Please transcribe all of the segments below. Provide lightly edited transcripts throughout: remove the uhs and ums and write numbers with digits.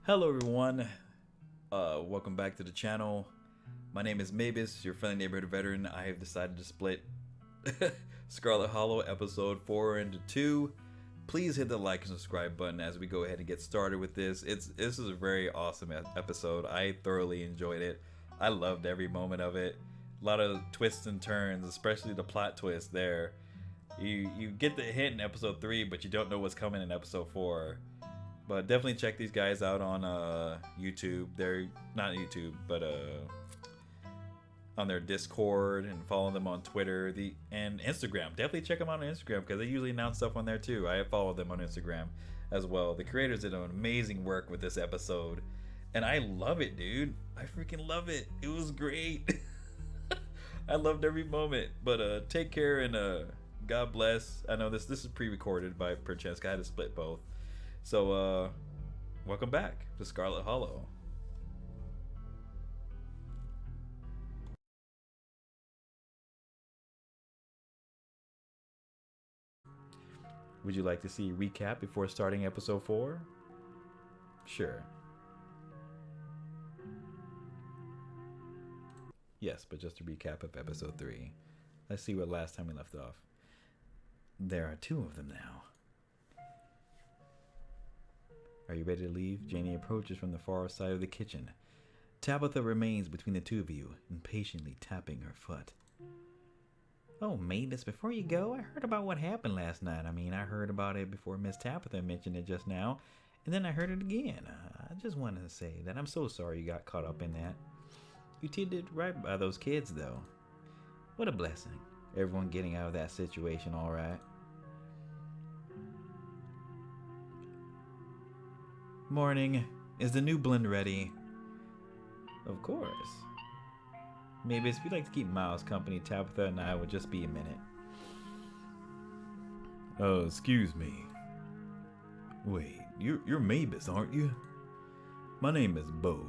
Hello everyone, welcome back to the channel. My name is Mavis, your friendly neighborhood veteran. I have decided to split Scarlet Hollow episode 4 into 2. Please hit the like and subscribe button as we go ahead and get started with this. This is a very awesome episode. I thoroughly enjoyed it. I loved every moment of it. A lot of twists and turns, especially the plot twist there. You get the hint in episode 3, but you don't know what's coming in episode 4. But definitely check these guys out on YouTube. They're not YouTube, but on their Discord, and follow them on Twitter and Instagram. Definitely check them out on Instagram because they usually announce stuff on there too. I follow them on Instagram as well. The creators did an amazing work with this episode, and I love it, dude. I freaking love it. It was great. I loved every moment. But take care and God bless. I know this is pre-recorded by perchance. I had to split both. So, welcome back to Scarlet Hollow. Would you like to see a recap before starting episode 4? Sure. Yes, but just a recap of episode 3. Let's see what last time we left off. There are 2 of them now. Are you ready to leave? Janie approaches from the far side of the kitchen. Tabitha remains between the 2 of you, impatiently tapping her foot. Oh, Mavis, before you go, I heard about what happened last night. I heard about it before Miss Tabitha mentioned it just now, and then I heard it again. I just wanted to say that I'm so sorry you got caught up in that. You did right by those kids, though. What a blessing. Everyone getting out of that situation all right. Morning. Is the new blend ready? Of course. Maybe if you'd like to keep Miles company, Tabitha and I will just be a minute. Excuse me. Wait, you're Mavis, aren't you? My name is Bo.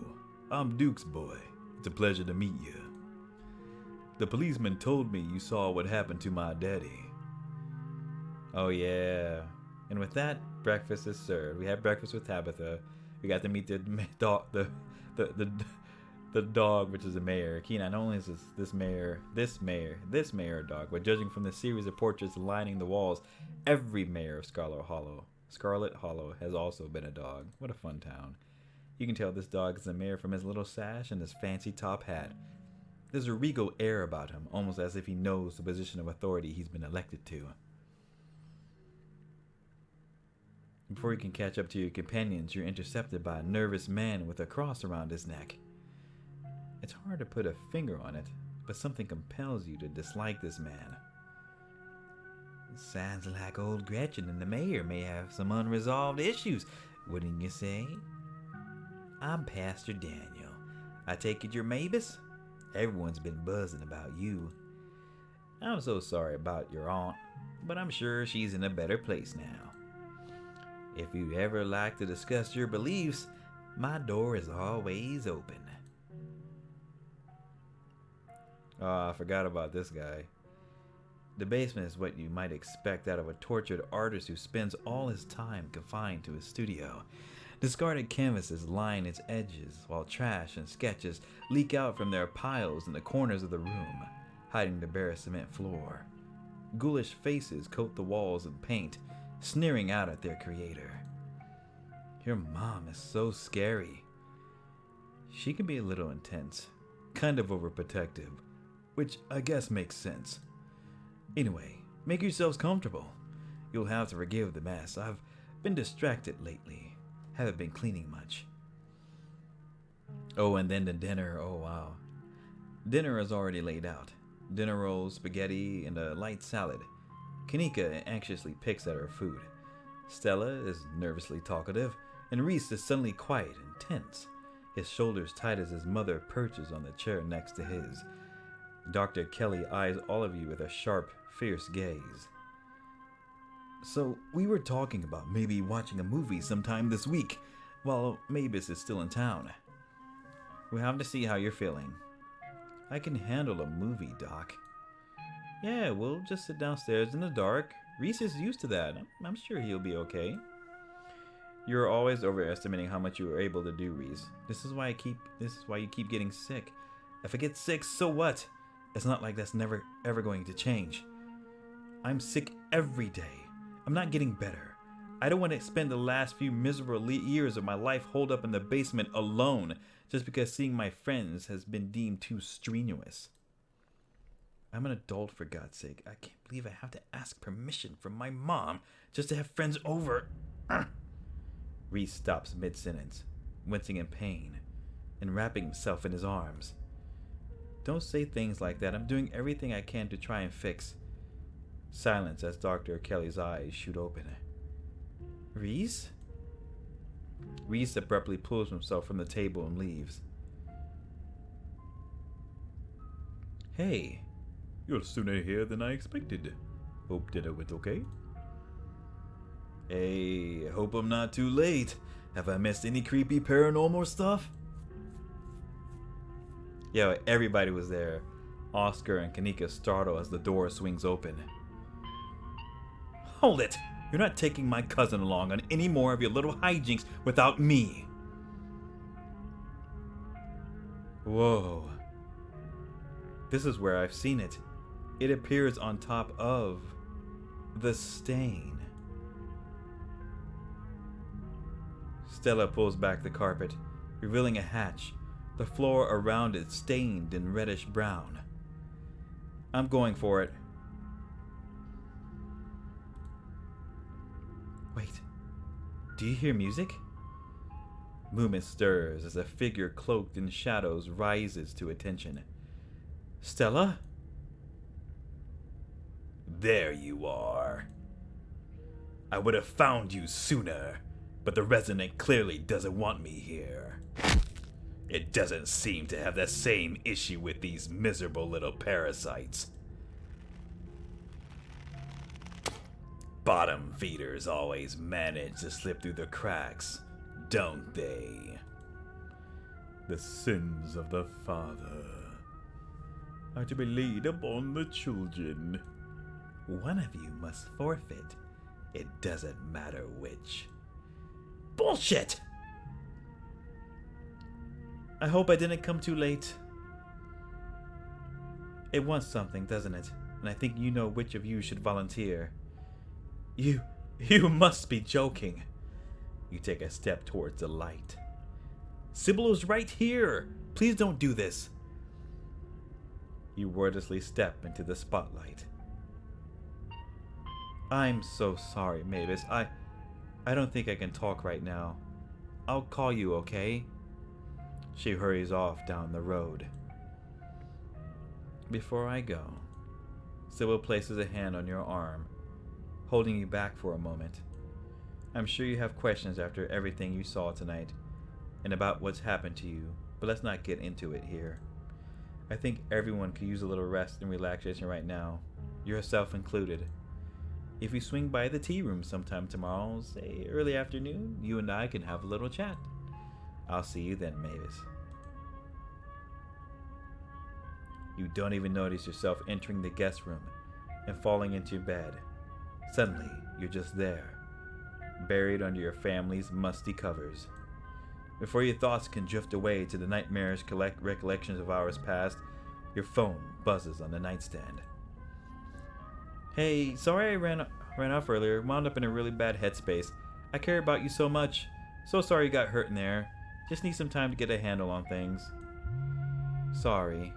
I'm Duke's boy. It's a pleasure to meet you. The policeman told me you saw what happened to my daddy. Oh yeah. And with that, breakfast is served. We had breakfast with Tabitha. We got to meet the dog, which is the mayor. Key, not only is this mayor dog, but judging from the series of portraits lining the walls, every mayor of Scarlet Hollow has also been a dog. What a fun town. You can tell this dog is the mayor from his little sash and his fancy top hat. There's a regal air about him, almost as if he knows the position of authority he's been elected to. Before you can catch up to your companions, you're intercepted by a nervous man with a cross around his neck. It's hard to put a finger on it, but something compels you to dislike this man. Sounds like old Gretchen and the mayor may have some unresolved issues, wouldn't you say? I'm Pastor Daniel. I take it you're Mavis? Everyone's been buzzing about you. I'm so sorry about your aunt, but I'm sure she's in a better place now. If you'd ever like to discuss your beliefs, my door is always open. Oh, I forgot about this guy. The basement is what you might expect out of a tortured artist who spends all his time confined to his studio. Discarded canvases line its edges, while trash and sketches leak out from their piles in the corners of the room, hiding the bare cement floor. Ghoulish faces coat the walls in paint, sneering out at their creator. Your mom is so scary. She can be a little intense, kind of overprotective, which I guess makes sense. Anyway, make yourselves comfortable. You'll have to forgive the mess. I've been distracted lately. Haven't been cleaning much. Oh, and then the dinner. Oh, wow. Dinner is already laid out. Dinner rolls, spaghetti, and a light salad. Kanika anxiously picks at her food. Stella is nervously talkative, and Reese is suddenly quiet and tense, his shoulders tight as his mother perches on the chair next to his. Dr. Kelly eyes all of you with a sharp, fierce gaze. So, we were talking about maybe watching a movie sometime this week, while Mavis is still in town. We'll have to see how you're feeling. I can handle a movie, Doc. Yeah, we'll just sit downstairs in the dark. Reese is used to that. I'm sure he'll be okay. You're always overestimating how much you are able to do, Reese. This is why you keep getting sick. If I get sick, so what? It's not like that's never ever going to change. I'm sick every day. I'm not getting better. I don't want to spend the last few miserable years of my life holed up in the basement alone just because seeing my friends has been deemed too strenuous. I'm an adult, for God's sake. I can't believe I have to ask permission from my mom just to have friends over. Reese stops mid-sentence, wincing in pain, and wrapping himself in his arms. Don't say things like that. I'm doing everything I can to try and fix. Silence as Dr. Kelly's eyes shoot open. Reese? Reese abruptly pulls himself from the table and leaves. Hey, you're sooner here than I expected. Hope dinner went okay. Hey, hope I'm not too late. Have I missed any creepy paranormal stuff? Yo, everybody was there. Oscar and Kanika startle as the door swings open. Hold it! You're not taking my cousin along on any more of your little hijinks without me. Whoa. This is where I've seen it. It appears on top of the stain. Stella pulls back the carpet, revealing a hatch, the floor around it stained in reddish brown. I'm going for it. Wait, do you hear music? Movement stirs as a figure cloaked in shadows rises to attention. Stella? There you are. I would have found you sooner, but the resident clearly doesn't want me here. It doesn't seem to have the same issue with these miserable little parasites. Bottom feeders always manage to slip through the cracks, don't they? The sins of the father are to be laid upon the children. One of you must forfeit. It doesn't matter which. Bullshit! I hope I didn't come too late. It wants something, doesn't it? And I think you know which of you should volunteer. You must be joking. You take a step towards the light. Sybilo's right here. Please don't do this. You wordlessly step into the spotlight. I'm so sorry, Mavis. I don't think I can talk right now. I'll call you, okay? She hurries off down the road. Before I go, Sybil places a hand on your arm, holding you back for a moment. I'm sure you have questions after everything you saw tonight, and about what's happened to you, but let's not get into it here. I think everyone could use a little rest and relaxation right now, yourself included. If you swing by the tea room sometime tomorrow, say early afternoon, you and I can have a little chat. I'll see you then, Mavis. You don't even notice yourself entering the guest room and falling into bed. Suddenly, you're just there, buried under your family's musty covers. Before your thoughts can drift away to the nightmarish recollections of hours past, your phone buzzes on the nightstand. Hey, sorry I ran off earlier. Wound up in a really bad headspace. I care about you so much. So sorry you got hurt in there. Just need some time to get a handle on things. Sorry.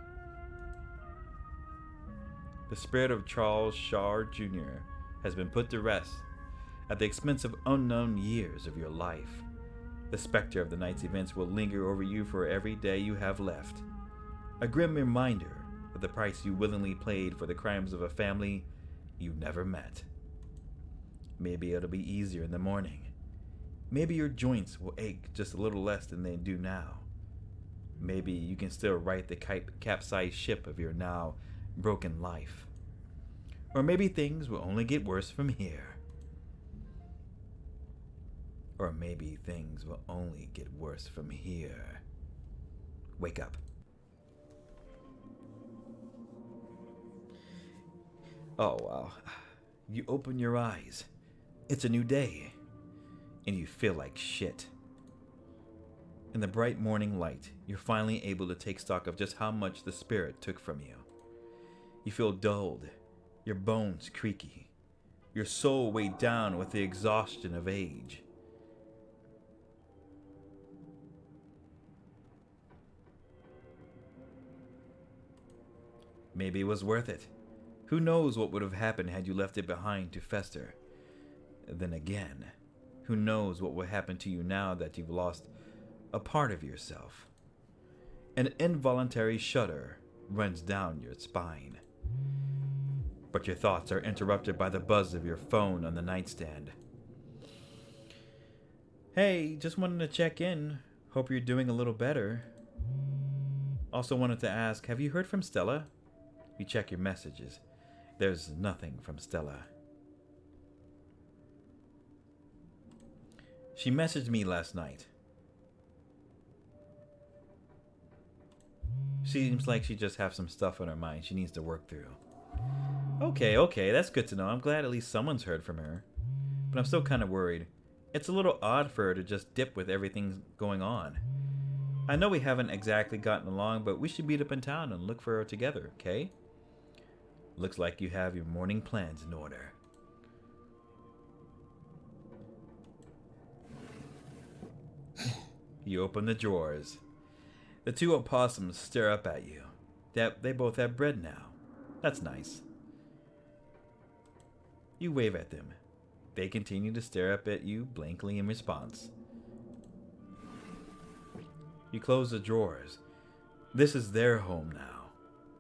The spirit of Charles Shaw Jr. has been put to rest at the expense of unknown years of your life. The specter of the night's events will linger over you for every day you have left. A grim reminder of the price you willingly paid for the crimes of a family you never met. Maybe it'll be easier in the morning. Maybe your joints will ache just a little less than they do now. Maybe you can still right the capsized ship of your now broken life. Or maybe things will only get worse from here. Or maybe things will only get worse from here. Wake up. Oh, wow. You open your eyes. It's a new day. and you feel like shit. In the bright morning light, you're finally able to take stock of just how much the spirit took from you. You feel dulled, your bones creaky, your soul weighed down with the exhaustion of age. Maybe it was worth it. Who knows what would have happened had you left it behind to fester? Then again, who knows what will happen to you now that you've lost a part of yourself? An involuntary shudder runs down your spine. But your thoughts are interrupted by the buzz of your phone on the nightstand. Hey, just wanted to check in. Hope you're doing a little better. Also wanted to ask, have you heard from Stella? You check your messages. There's nothing from Stella. She messaged me last night. Seems like she just has some stuff on her mind she needs to work through. Okay, that's good to know. I'm glad at least someone's heard from her. But I'm still kind of worried. It's a little odd for her to just dip with everything going on. I know we haven't exactly gotten along, but we should meet up in town and look for her together, okay? Looks like you have your morning plans in order. You open the drawers. The two opossums stare up at you. They both have bread now. That's nice. You wave at them. They continue to stare up at you blankly in response. You close the drawers. This is their home now.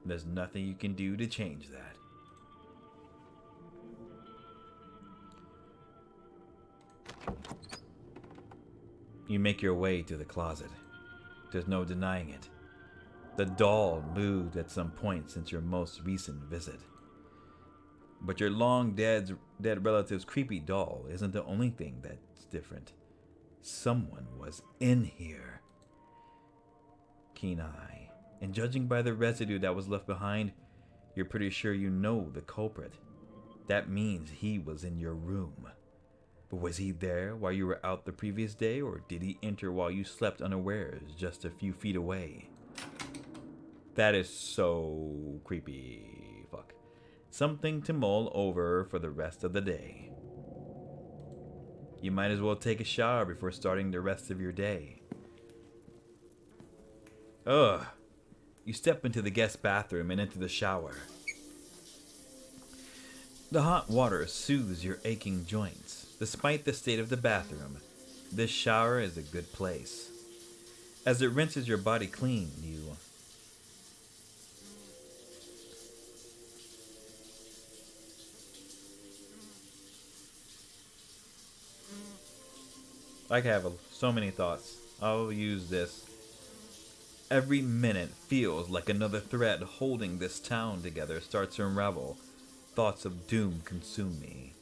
There's nothing you can do to change that. You make your way to the closet. There's no denying it. The doll moved at some point since your most recent visit. But your long dead relative's creepy doll isn't the only thing that's different. Someone was in here. Keen eye. And judging by the residue that was left behind, you're pretty sure you know the culprit. That means he was in your room. But was he there while you were out the previous day, or did he enter while you slept unawares just a few feet away? That is so creepy. Fuck. Something to mull over for the rest of the day. You might as well take a shower before starting the rest of your day. Ugh. You step into the guest bathroom and into the shower. The hot water soothes your aching joints. Despite the state of the bathroom, this shower is a good place. As it rinses your body clean, you I have so many thoughts. I'll use this. Every minute feels like another thread holding this town together starts to unravel. Thoughts of doom consume me.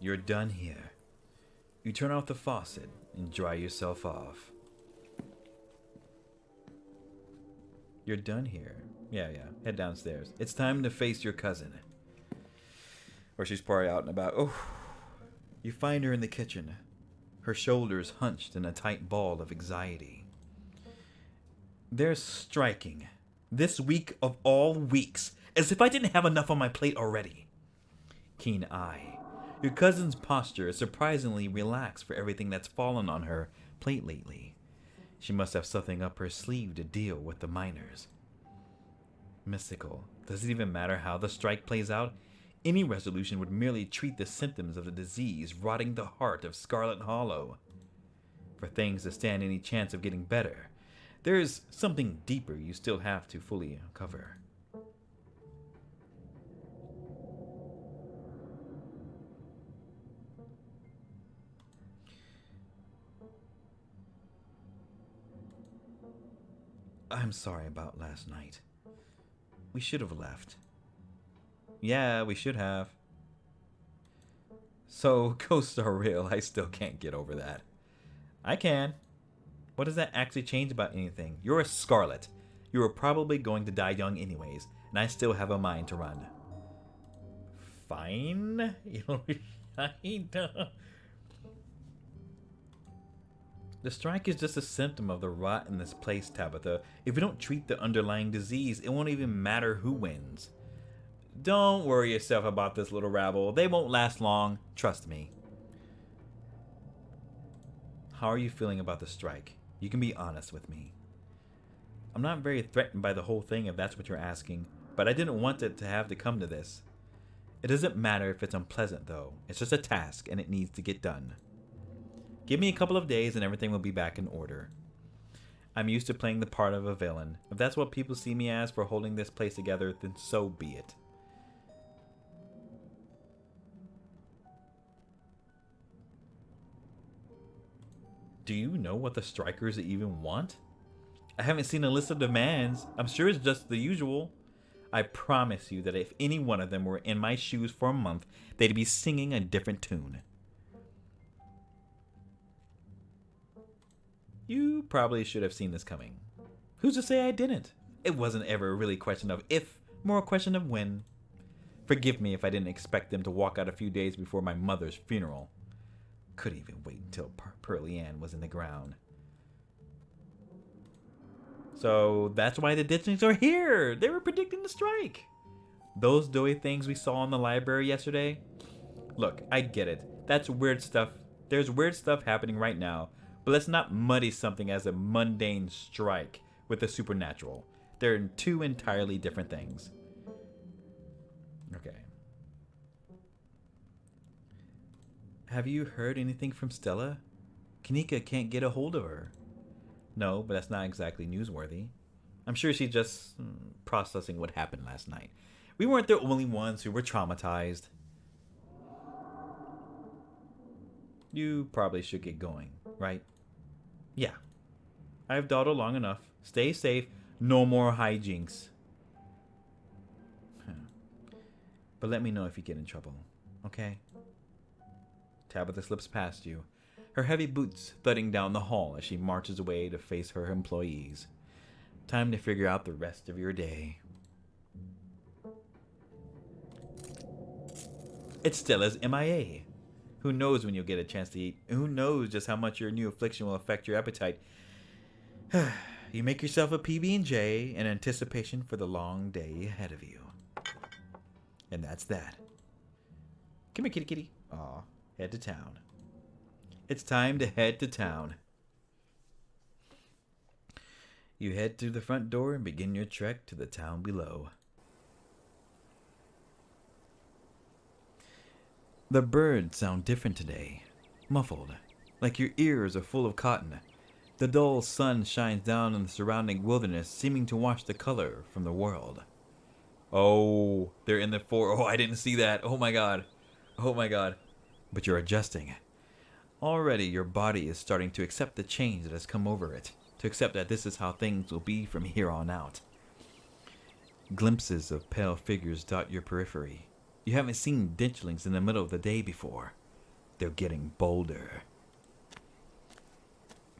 You're done here. You turn off the faucet and dry yourself off. You're done here. Yeah. Head downstairs. It's time to face your cousin. Or she's probably out and about. Oh. You find her in the kitchen. Her shoulders hunched in a tight ball of anxiety. They're striking. This week of all weeks. As if I didn't have enough on my plate already. Keen eye. Your cousin's posture is surprisingly relaxed for everything that's fallen on her plate lately. She must have something up her sleeve to deal with the miners. Mystical. Does it even matter how the strike plays out? Any resolution would merely treat the symptoms of the disease rotting the heart of Scarlet Hollow. For things to stand any chance of getting better, there is something deeper you still have to fully uncover. I'm sorry about last night. We should have left. Yeah, we should have. So, ghosts are real. I still can't get over that. I can. What does that actually change about anything? You're a Scarlet. You were probably going to die young anyways, and I still have a mind to run. fine. You'll be fine. The strike is just a symptom of the rot in this place, Tabitha. If we don't treat the underlying disease, it won't even matter who wins. Don't worry yourself about this little rabble. They won't last long. Trust me. How are you feeling about the strike? You can be honest with me. I'm not very threatened by the whole thing if that's what you're asking, but I didn't want it to have to come to this. It doesn't matter if it's unpleasant though. It's just a task and it needs to get done. Give me a couple of days and everything will be back in order. I'm used to playing the part of a villain. If that's what people see me as for holding this place together, then so be it. Do you know what the strikers even want? I haven't seen a list of demands. I'm sure it's just the usual. I promise you that if any one of them were in my shoes for a month, they'd be singing a different tune. You probably should have seen this coming. Who's to say I didn't? It wasn't ever really a question of if, more a question of when. Forgive me if I didn't expect them to walk out a few days before my mother's funeral. Couldn't even wait until Pearly Ann was in the ground. So that's why the ditchings are here. They were predicting the strike. Those doughy things we saw in the library yesterday. Look, I get it. That's weird stuff. There's weird stuff happening right now. But let's not muddy something as a mundane strike with the supernatural. They're two entirely different things. Okay. Have you heard anything from Stella? Kanika can't get a hold of her. No, but that's not exactly newsworthy. I'm sure she's just processing what happened last night. We weren't the only ones who were traumatized. You probably should get going, right? Yeah. I've dawdled long enough. Stay safe. No more hijinks. But let me know if you get in trouble, okay? Tabitha slips past you, her heavy boots thudding down the hall as she marches away to face her employees. Time to figure out the rest of your day. It's Stella's MIA. Who knows when you'll get a chance to eat? Who knows just how much your new affliction will affect your appetite? You make yourself a PB&J in anticipation for the long day ahead of you. And that's that. Come here, kitty kitty. Aw, head to town. It's time to head to town. You head through the front door and begin your trek to the town below. The birds sound different today, muffled, like your ears are full of cotton. The dull sun shines down on the surrounding wilderness, seeming to wash the color from the world. Oh, they're in the forest. Oh, I didn't see that. Oh my god. Oh my god. But you're adjusting. Already your body is starting to accept the change that has come over it, to accept that this is how things will be from here on out. Glimpses of pale figures dot your periphery. You haven't seen ditchlings in the middle of the day before. They're getting bolder.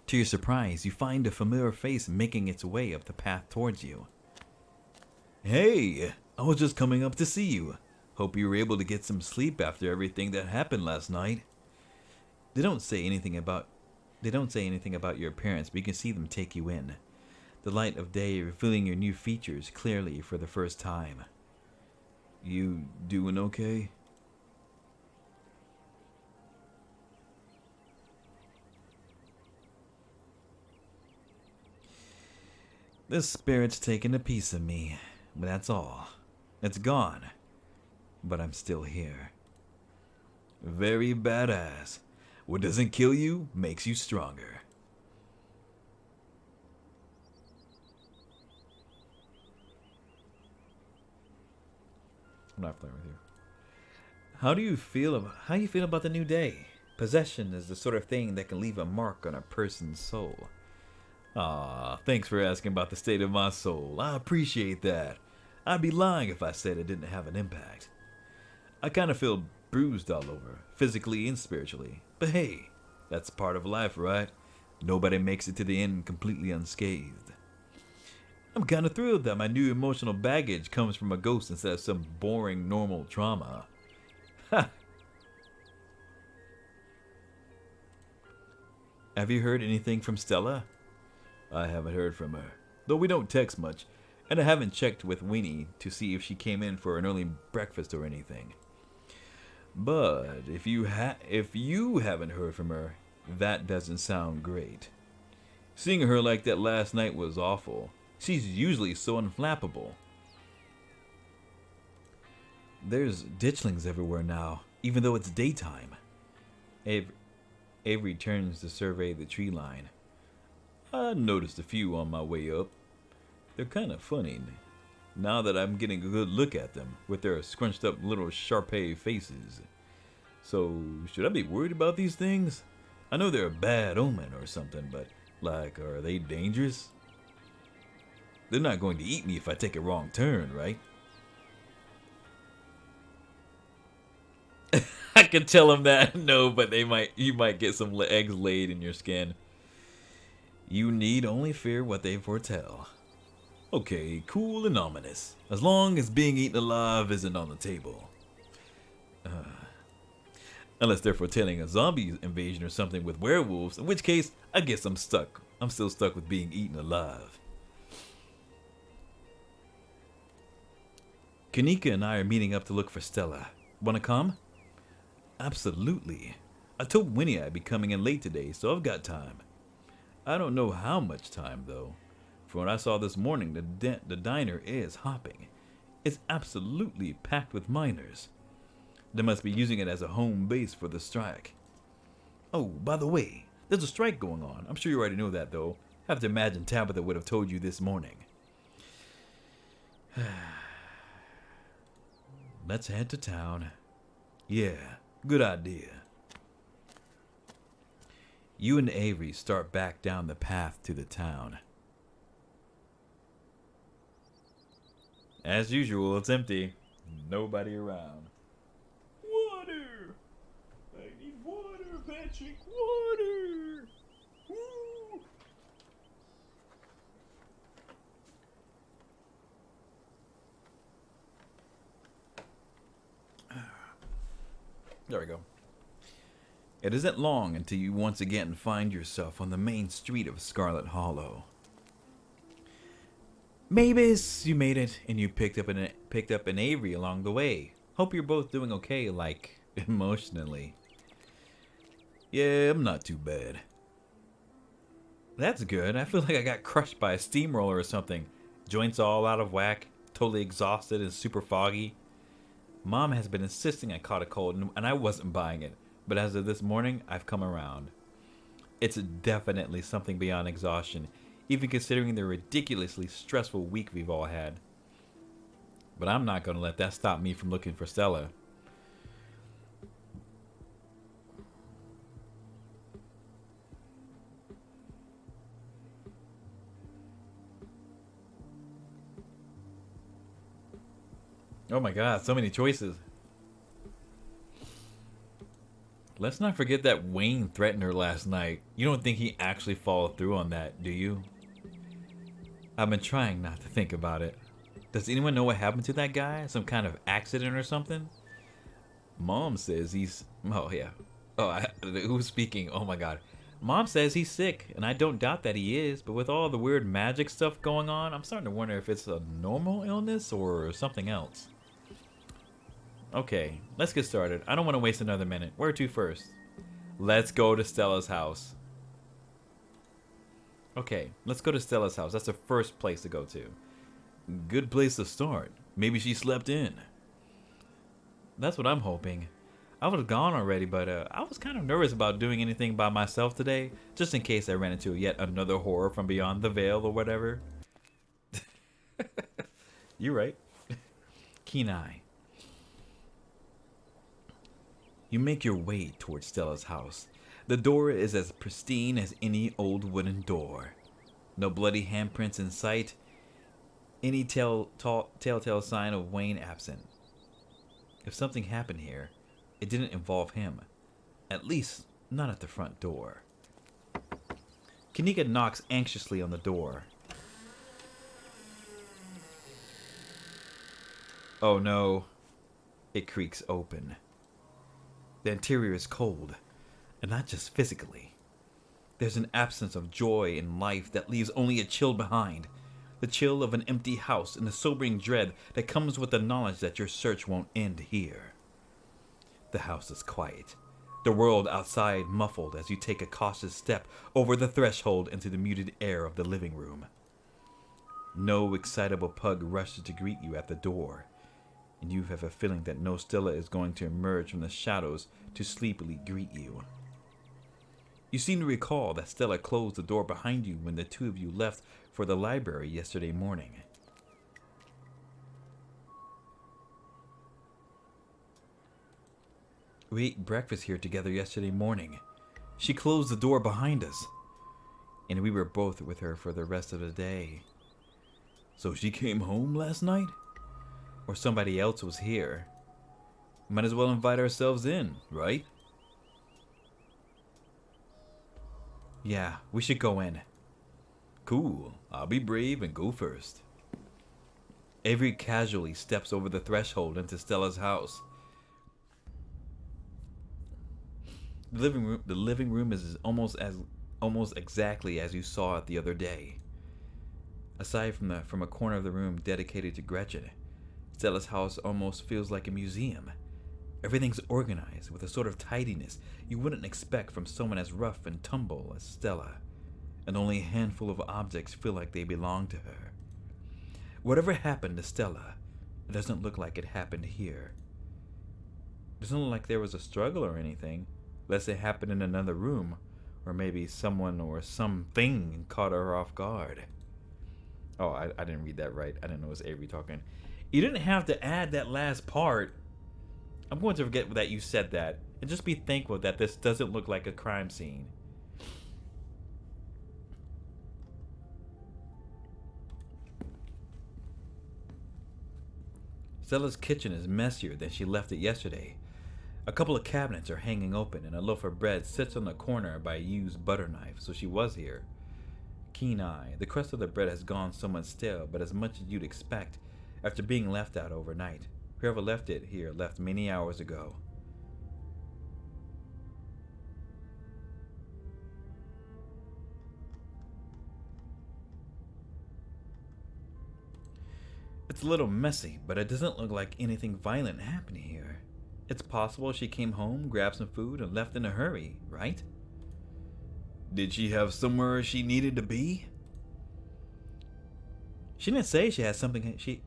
To your surprise, you find a familiar face making its way up the path towards you. Hey, I was just coming up to see you. Hope you were able to get some sleep after everything that happened last night. They don't say anything about your appearance, but you can see them take you in. The light of day revealing your new features clearly for the first time. You doing okay? The spirit's taken a piece of me, but that's all. It's gone, but I'm still here. Very badass. What doesn't kill you makes you stronger. I'm not playing with you. How you feel about the new day? Possession is the sort of thing that can leave a mark on a person's soul. Aw, thanks for asking about the state of my soul. I appreciate that. I'd be lying if I said it didn't have an impact. I kind of feel bruised all over, physically and spiritually. But hey, that's part of life, right? Nobody makes it to the end completely unscathed. I'm kind of thrilled that my new emotional baggage comes from a ghost instead of some boring normal trauma. Ha! Have you heard anything from Stella? I haven't heard from her, though we don't text much, and I haven't checked with Winnie to see if she came in for an early breakfast or anything. But if you haven't heard from her, that doesn't sound great. Seeing her like that last night was awful. She's usually so unflappable. There's ditchlings everywhere now, even though it's daytime. Avery turns to survey the tree line. I noticed a few on my way up. They're kind of funny, now that I'm getting a good look at them, with their scrunched up little Sharpay faces. So, should I be worried about these things? I know they're a bad omen or something, but, like, are they dangerous? They're not going to eat me if I take a wrong turn, right? I could tell him that. No, but you might get some eggs laid in your skin. You need only fear what they foretell. Okay, cool and ominous. As long as being eaten alive isn't on the table. Unless they're foretelling a zombie invasion or something with werewolves, in which case, I guess I'm stuck. I'm still stuck with being eaten alive. Kanika and I are meeting up to look for Stella. Wanna come? Absolutely. I told Winnie I'd be coming in late today, so I've got time. I don't know how much time, though. From what I saw this morning, the diner is hopping. It's absolutely packed with miners. They must be using it as a home base for the strike. Oh, by the way, there's a strike going on. I'm sure you already know that, though. I have to imagine Tabitha would have told you this morning. Let's head to town. Yeah, good idea. You and Avery start back down the path to the town. As usual, it's empty. Nobody around. Water! I need water, Patrick. Water! Woo! There we go. It isn't long until you once again find yourself on the main street of Scarlet Hollow. Maybes, you made it, and you picked up an Avery along the way. Hope you're both doing okay, like, emotionally. Yeah, I'm not too bad. That's good. I feel like I got crushed by a steamroller or something. Joints all out of whack, totally exhausted and super foggy. Mom has been insisting I caught a cold, and I wasn't buying it. But as of this morning, I've come around. It's definitely something beyond exhaustion, even considering the ridiculously stressful week we've all had. But I'm not going to let that stop me from looking for Stella. Oh my god, so many choices. Let's not forget that Wayne threatened her last night. You don't think he actually followed through on that, do you? I've been trying not to think about it. Does anyone know what happened to that guy? Some kind of accident or something? Mom says he's... Oh, yeah. Oh, who's speaking? Oh my god. Mom says he's sick, and I don't doubt that he is, but with all the weird magic stuff going on, I'm starting to wonder if it's a normal illness or something else. Okay, let's get started. I don't want to waste another minute. Where to first? Let's go to Stella's house. Okay, let's go to Stella's house. That's the first place to go to. Good place to start. Maybe she slept in. That's what I'm hoping. I would have gone already, but I was kind of nervous about doing anything by myself today, just in case I ran into yet another horror from beyond the veil or whatever. You're right. Keen eye. You make your way towards Stella's house. The door is as pristine as any old wooden door. No bloody handprints in sight. Any telltale sign of Wayne absent. If something happened here, it didn't involve him. At least, not at the front door. Kanika knocks anxiously on the door. Oh no. It creaks open. The interior is cold, and not just physically. There's an absence of joy in life that leaves only a chill behind. The chill of an empty house and the sobering dread that comes with the knowledge that your search won't end here. The house is quiet. The world outside muffled as you take a cautious step over the threshold into the muted air of the living room. No excitable pug rushes to greet you at the door, and you have a feeling that no Stella is going to emerge from the shadows to sleepily greet you. You seem to recall that Stella closed the door behind you when the two of you left for the library yesterday morning. We ate breakfast here together yesterday morning. She closed the door behind us, and we were both with her for the rest of the day. So she came home last night? Or somebody else was here? Might as well invite ourselves in, right? Yeah, we should go in. Cool, I'll be brave and go first. Avery casually steps over the threshold into Stella's house. The living room is almost exactly as you saw it the other day. Aside from a corner of the room dedicated to Gretchen, Stella's house almost feels like a museum. Everything's organized with a sort of tidiness you wouldn't expect from someone as rough and tumble as Stella, and only a handful of objects feel like they belong to her. Whatever happened to Stella, it doesn't look like it happened here. It doesn't look like there was a struggle or anything, unless it happened in another room, or maybe someone or something caught her off guard. Oh, I didn't read that right. I didn't know it was Avery talking. You didn't have to add that last part. I'm going to forget that you said that, and just be thankful that this doesn't look like a crime scene. Stella's kitchen is messier than she left it yesterday. A couple of cabinets are hanging open, and a loaf of bread sits on the corner by a used butter knife, so she was here. Keen eye, the crust of the bread has gone somewhat stale, but as much as you'd expect after being left out overnight. Whoever left it here left many hours ago. It's a little messy, but it doesn't look like anything violent happened here. It's possible she came home, grabbed some food, and left in a hurry, right? Did she have somewhere she needed to be? She didn't say she had something. She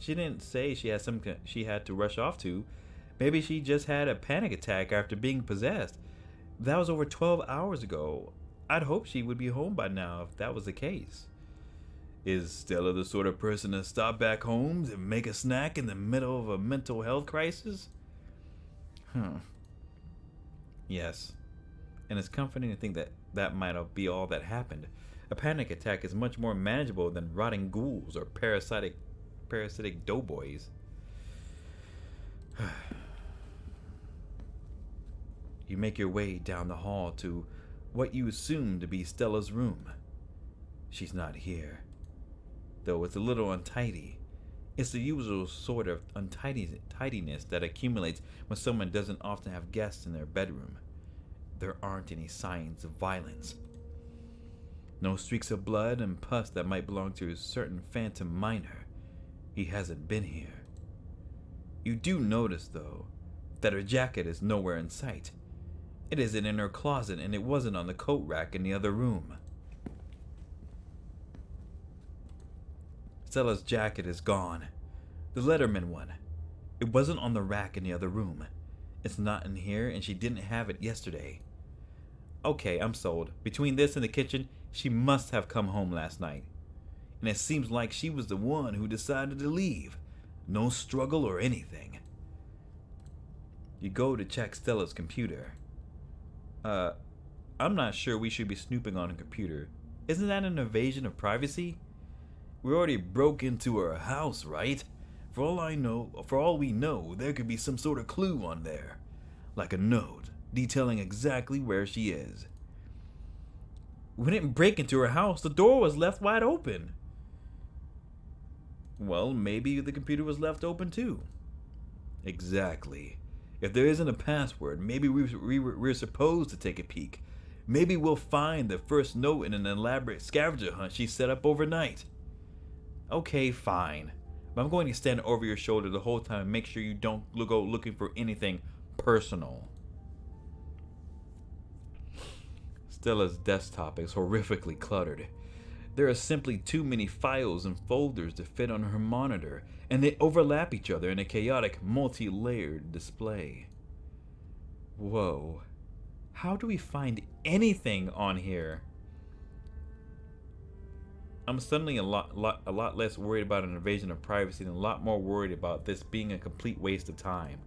didn't say she had something she had to rush off to. Maybe she just had a panic attack after being possessed. That was over 12 hours ago. I'd hope she would be home by now if that was the case. Is Stella the sort of person to stop back home to make a snack in the middle of a mental health crisis? Yes. And it's comforting to think that that might be all that happened. A panic attack is much more manageable than rotting ghouls or parasitic doughboys. You make your way down the hall to what you assume to be Stella's room. She's not here, though it's a little untidy. It's the usual sort of untidiness that accumulates when someone doesn't often have guests in their bedroom. There aren't any signs of violence. No streaks of blood and pus that might belong to a certain phantom miner. He hasn't been here. You do notice, though, that her jacket is nowhere in sight. It isn't in her closet, and it wasn't on the coat rack in the other room. Stella's jacket is gone. The Letterman one. It wasn't on the rack in the other room. It's not in here, and she didn't have it yesterday. Okay, I'm sold. Between this and the kitchen, she must have come home last night. And it seems like she was the one who decided to leave. No struggle or anything. You go to check Stella's computer. I'm not sure we should be snooping on a computer. Isn't that an invasion of privacy? We already broke into her house, right? For all we know, there could be some sort of clue on there. Like a note detailing exactly where she is. We didn't break into her house. The door was left wide open. Well, maybe the computer was left open too. Exactly. If there isn't a password, maybe we're supposed to take a peek. Maybe we'll find the first note in an elaborate scavenger hunt she set up overnight. Okay, fine. But I'm going to stand over your shoulder the whole time and make sure you don't go looking for anything personal. Stella's desktop is horrifically cluttered. There are simply too many files and folders to fit on her monitor, and they overlap each other in a chaotic, multi-layered display. Whoa. How do we find anything on here? I'm suddenly a lot less worried about an invasion of privacy and a lot more worried about this being a complete waste of time.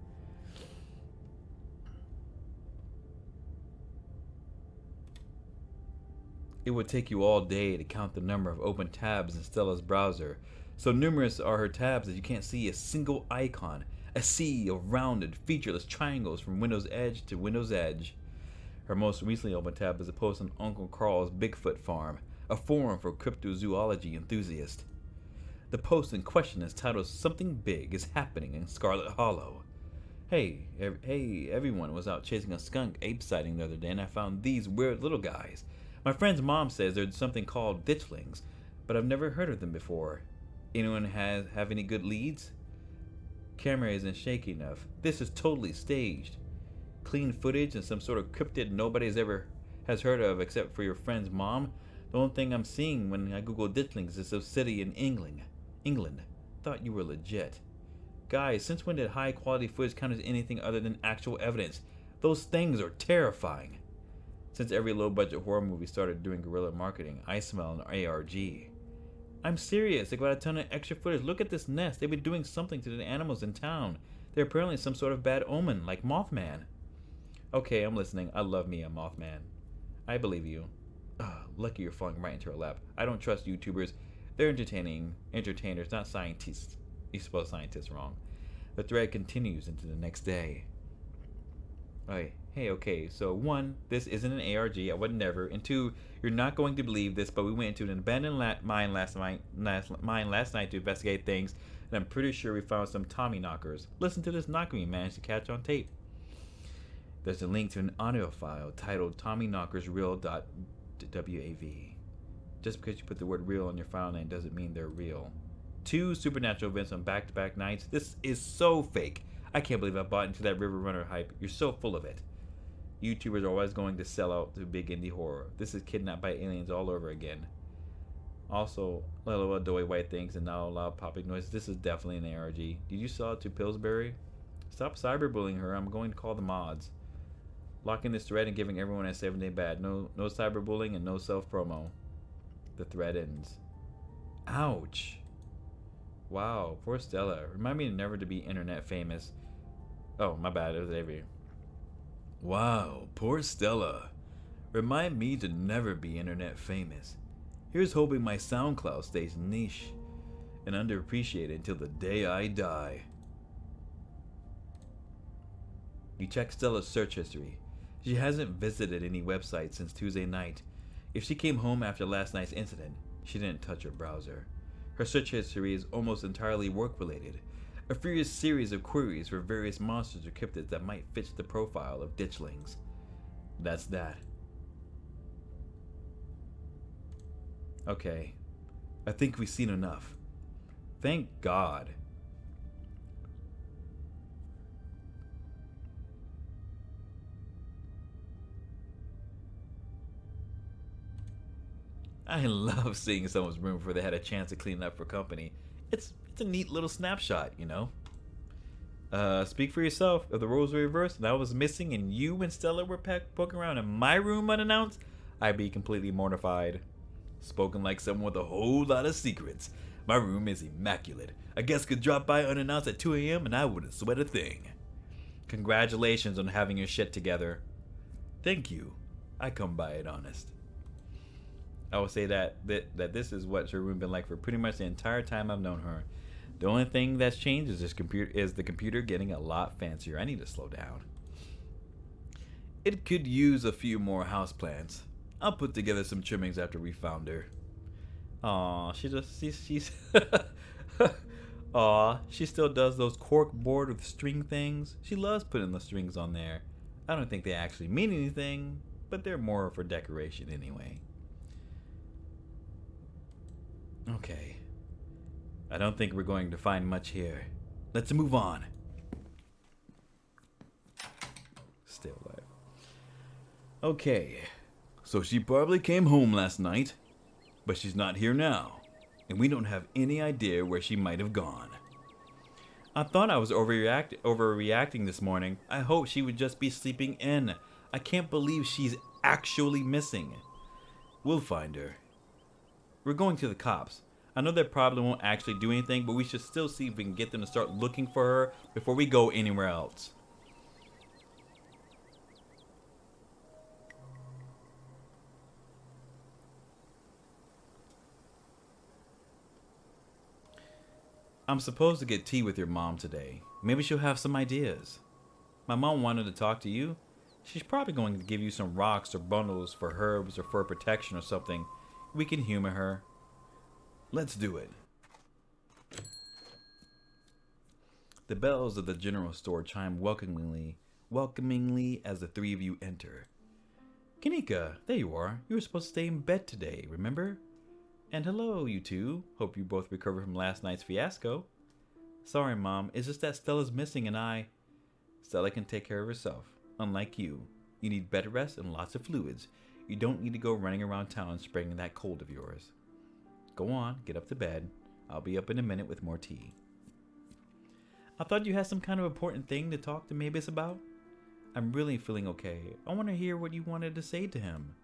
It would take you all day to count the number of open tabs in Stella's browser. So numerous are her tabs that you can't see a single icon. A sea of rounded, featureless triangles from Windows Edge to Windows Edge. Her most recently open tab is a post on Uncle Carl's Bigfoot Farm, a forum for cryptozoology enthusiasts. The post in question is titled "Something Big is Happening in Scarlet Hollow." Hey, everyone was out chasing a skunk ape sighting the other day and I found these weird little guys. My friend's mom says there's something called ditchlings, but I've never heard of them before. Anyone have any good leads? Camera isn't shaky enough. This is totally staged. Clean footage and some sort of cryptid nobody's ever has heard of except for your friend's mom. The only thing I'm seeing when I Google ditchlings is a city in England. Thought you were legit. Guys, since when did high quality footage count as anything other than actual evidence? Those things are terrifying. Since every low-budget horror movie started doing guerrilla marketing, I smell an ARG. I'm serious. They got a ton of extra footage. Look at this nest. They've been doing something to the animals in town. They're apparently some sort of bad omen, like Mothman. Okay, I'm listening. I love me a Mothman. I believe you. Lucky you're falling right into her lap. I don't trust YouTubers. They're entertainers, not scientists. You spelled scientists wrong. The thread continues into the next day. Alright. Hey, okay, so 1, this isn't an ARG, I would never, and 2, you're not going to believe this, but we went into an abandoned mine last night to investigate things, and I'm pretty sure we found some Tommy knockers. Listen to this knocker we managed to catch on tape. There's a link to an audio file titled tommyknockersreal.wav. Just because you put the word real on your file name doesn't mean they're real. 2 supernatural events on back-to-back nights. This is so fake. I can't believe I bought into that River Runner hype. You're so full of it. YouTubers are always going to sell out to big indie horror. This is kidnapped by aliens all over again. Also, little doughy white things and not loud popping noises. This is definitely an ARG. Did you sell it to Pillsbury? Stop cyberbullying her. I'm going to call the mods. Locking this thread and giving everyone a 7-day ban. No cyberbullying and no self-promo. The thread ends. Ouch. Wow, poor Stella. Remind me never to be internet famous. Oh, my bad. It was Avery. Wow, poor Stella. Remind me to never be internet famous. Here's hoping my SoundCloud stays niche and underappreciated until the day I die. You check Stella's search history. She hasn't visited any websites since Tuesday night. If she came home after last night's incident, she didn't touch her browser. Her search history is almost entirely work-related. A furious series of queries for various monsters or cryptids that might fit the profile of ditchlings. That's that. Okay, I think we've seen enough. Thank God. I love seeing someone's room before they had a chance to clean up for company. It's a neat little snapshot, you know? Speak for yourself. If the roles were reversed and I was missing and you and Stella were poking around in my room unannounced, I'd be completely mortified. Spoken like someone with a whole lot of secrets. My room is immaculate. A guest could drop by unannounced at 2 a.m. and I wouldn't sweat a thing. Congratulations on having your shit together. Thank you. I come by it honest. I would say that this is what her room been like for pretty much the entire time I've known her. The only thing that's changed is the computer getting a lot fancier. I need to slow down. It could use a few more houseplants. I'll put together some trimmings after we found her. Aw, she's Aw, she still does those cork board with string things. She loves putting the strings on there. I don't think they actually mean anything, but they're more for decoration anyway. Okay. I don't think we're going to find much here. Let's move on. Still alive. Okay. So she probably came home last night, but she's not here now. And we don't have any idea where she might have gone. I thought I was overreacting this morning. I hope she would just be sleeping in. I can't believe she's actually missing. We'll find her. We're going to the cops. I know they probably won't actually do anything, but we should still see if we can get them to start looking for her before we go anywhere else. I'm supposed to get tea with your mom today. Maybe she'll have some ideas. My mom wanted to talk to you. She's probably going to give you some rocks or bundles for herbs or for protection or something. We can humor her. Let's do it. The bells of the general store chime welcomingly as the three of you enter. Kanika, there you are. You were supposed to stay in bed today, remember? And hello, you two. Hope you both recovered from last night's fiasco. Sorry, Mom. It's just that Stella's missing and Stella can take care of herself. Unlike you. You need better rest and lots of fluids. You don't need to go running around town spraying that cold of yours. Go on, get up to bed. I'll be up in a minute with more tea. I thought you had some kind of important thing to talk to Mavis about. I'm really feeling okay. I want to hear what you wanted to say to him.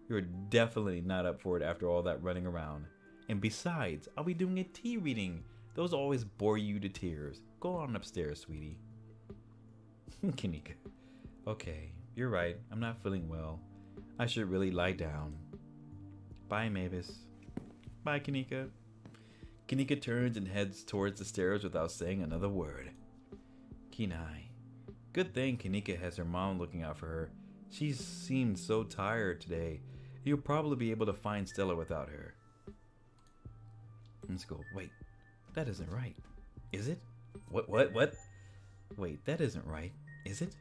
You're definitely not up for it after all that running around. And besides, I'll be doing a tea reading. Those always bore you to tears. Go on upstairs, sweetie. Kanika. Okay, you're right. I'm not feeling well. I should really lie down. Bye, Mavis. Bye, Kanika. Kanika turns and heads towards the stairs without saying another word. Kenai. Good thing Kanika has her mom looking out for her. She seemed so tired today. You'll probably be able to find Stella without her. Let's go. Wait, that isn't right. Is it? What? Wait, that isn't right. Is it?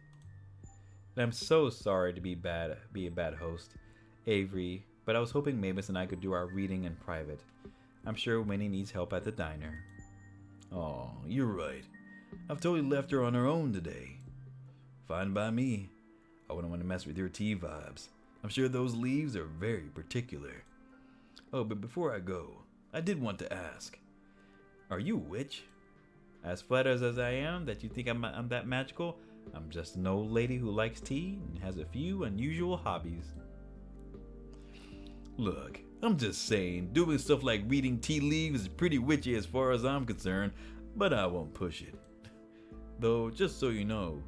I'm so sorry to be a bad host, Avery, but I was hoping Mavis and I could do our reading in private. I'm sure Winnie needs help at the diner. Oh, you're right. I've totally left her on her own today. Fine by me. I wouldn't want to mess with your tea vibes. I'm sure those leaves are very particular. Oh, but before I go, I did want to ask. Are you a witch? As flattered as I am that you think I'm that magical, I'm just an old lady who likes tea and has a few unusual hobbies. Look, I'm just saying, doing stuff like reading tea leaves is pretty witchy as far as I'm concerned, but I won't push it. Though, just so you know,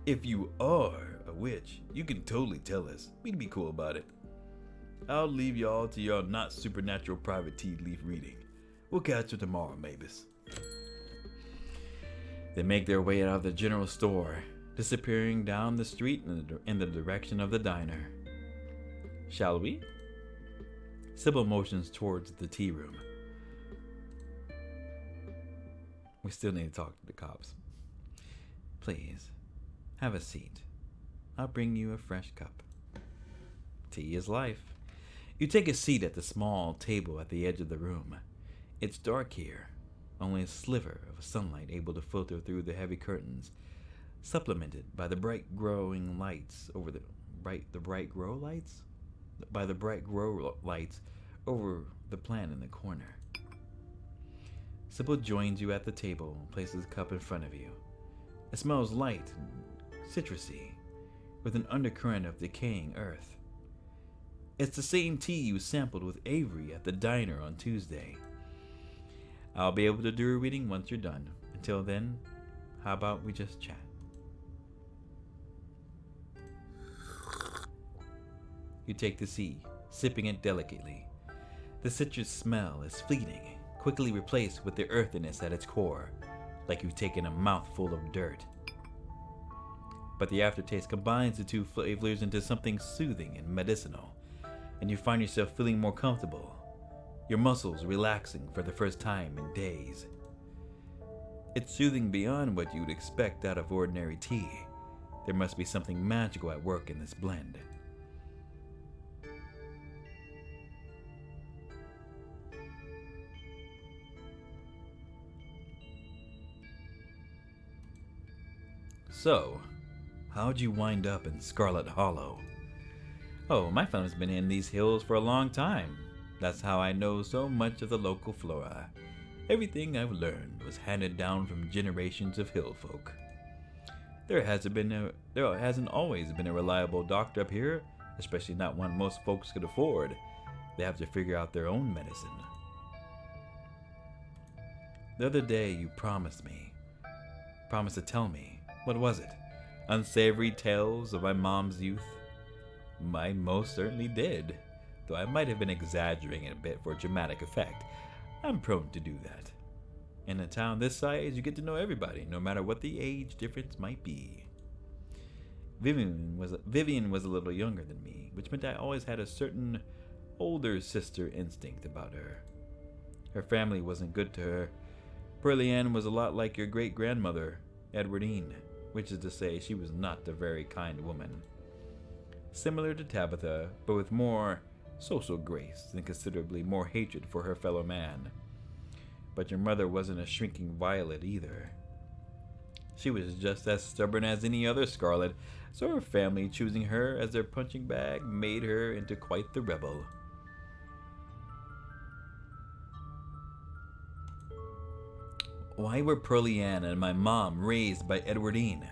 if you are a witch, you can totally tell us. We'd be cool about it. I'll leave y'all to your not supernatural private tea leaf reading. We'll catch you tomorrow, Mavis. They make their way out of the general store, disappearing down the street in the direction of the diner. Shall we? Sybil motions towards the tea room. We still need to talk to the cops. Please, have a seat. I'll bring you a fresh cup. Tea is life. You take a seat at the small table at the edge of the room. It's dark here, only a sliver of sunlight able to filter through the heavy curtains, supplemented by the bright growing lights over the bright grow lights over the plant in the corner. Sybil joins you at the table and places a cup in front of you. It smells light and citrusy, with an undercurrent of decaying earth. It's the same tea you sampled with Avery at the diner on Tuesday. I'll be able to do a reading once you're done. Until then, how about we just chat? You take the tea, sipping it delicately. The citrus smell is fleeting, quickly replaced with the earthiness at its core, like you've taken a mouthful of dirt. But the aftertaste combines the two flavors into something soothing and medicinal, and you find yourself feeling more comfortable, your muscles relaxing for the first time in days. It's soothing beyond what you'd expect out of ordinary tea. There must be something magical at work in this blend. So, how'd you wind up in Scarlet Hollow? Oh, my family's been in these hills for a long time. That's how I know so much of the local flora. Everything I've learned was handed down from generations of hill folk. There hasn't always been a reliable doctor up here, especially not one most folks could afford. They have to figure out their own medicine. The other day you promised to tell me. What was it? Unsavory tales of my mom's youth? I most certainly did, though I might have been exaggerating it a bit for dramatic effect. I'm prone to do that. In a town this size, you get to know everybody, no matter what the age difference might be. Vivian was a little younger than me, which meant I always had a certain older sister instinct about her. Her family wasn't good to her. Pearly Ann was a lot like your great-grandmother, Edwardine, which is to say she was not a very kind woman. Similar to Tabitha, but with more social grace and considerably more hatred for her fellow man. But your mother wasn't a shrinking violet either. She was just as stubborn as any other Scarlet, so her family choosing her as their punching bag made her into quite the rebel. Why were Pearly Ann and my mom raised by Edwardine?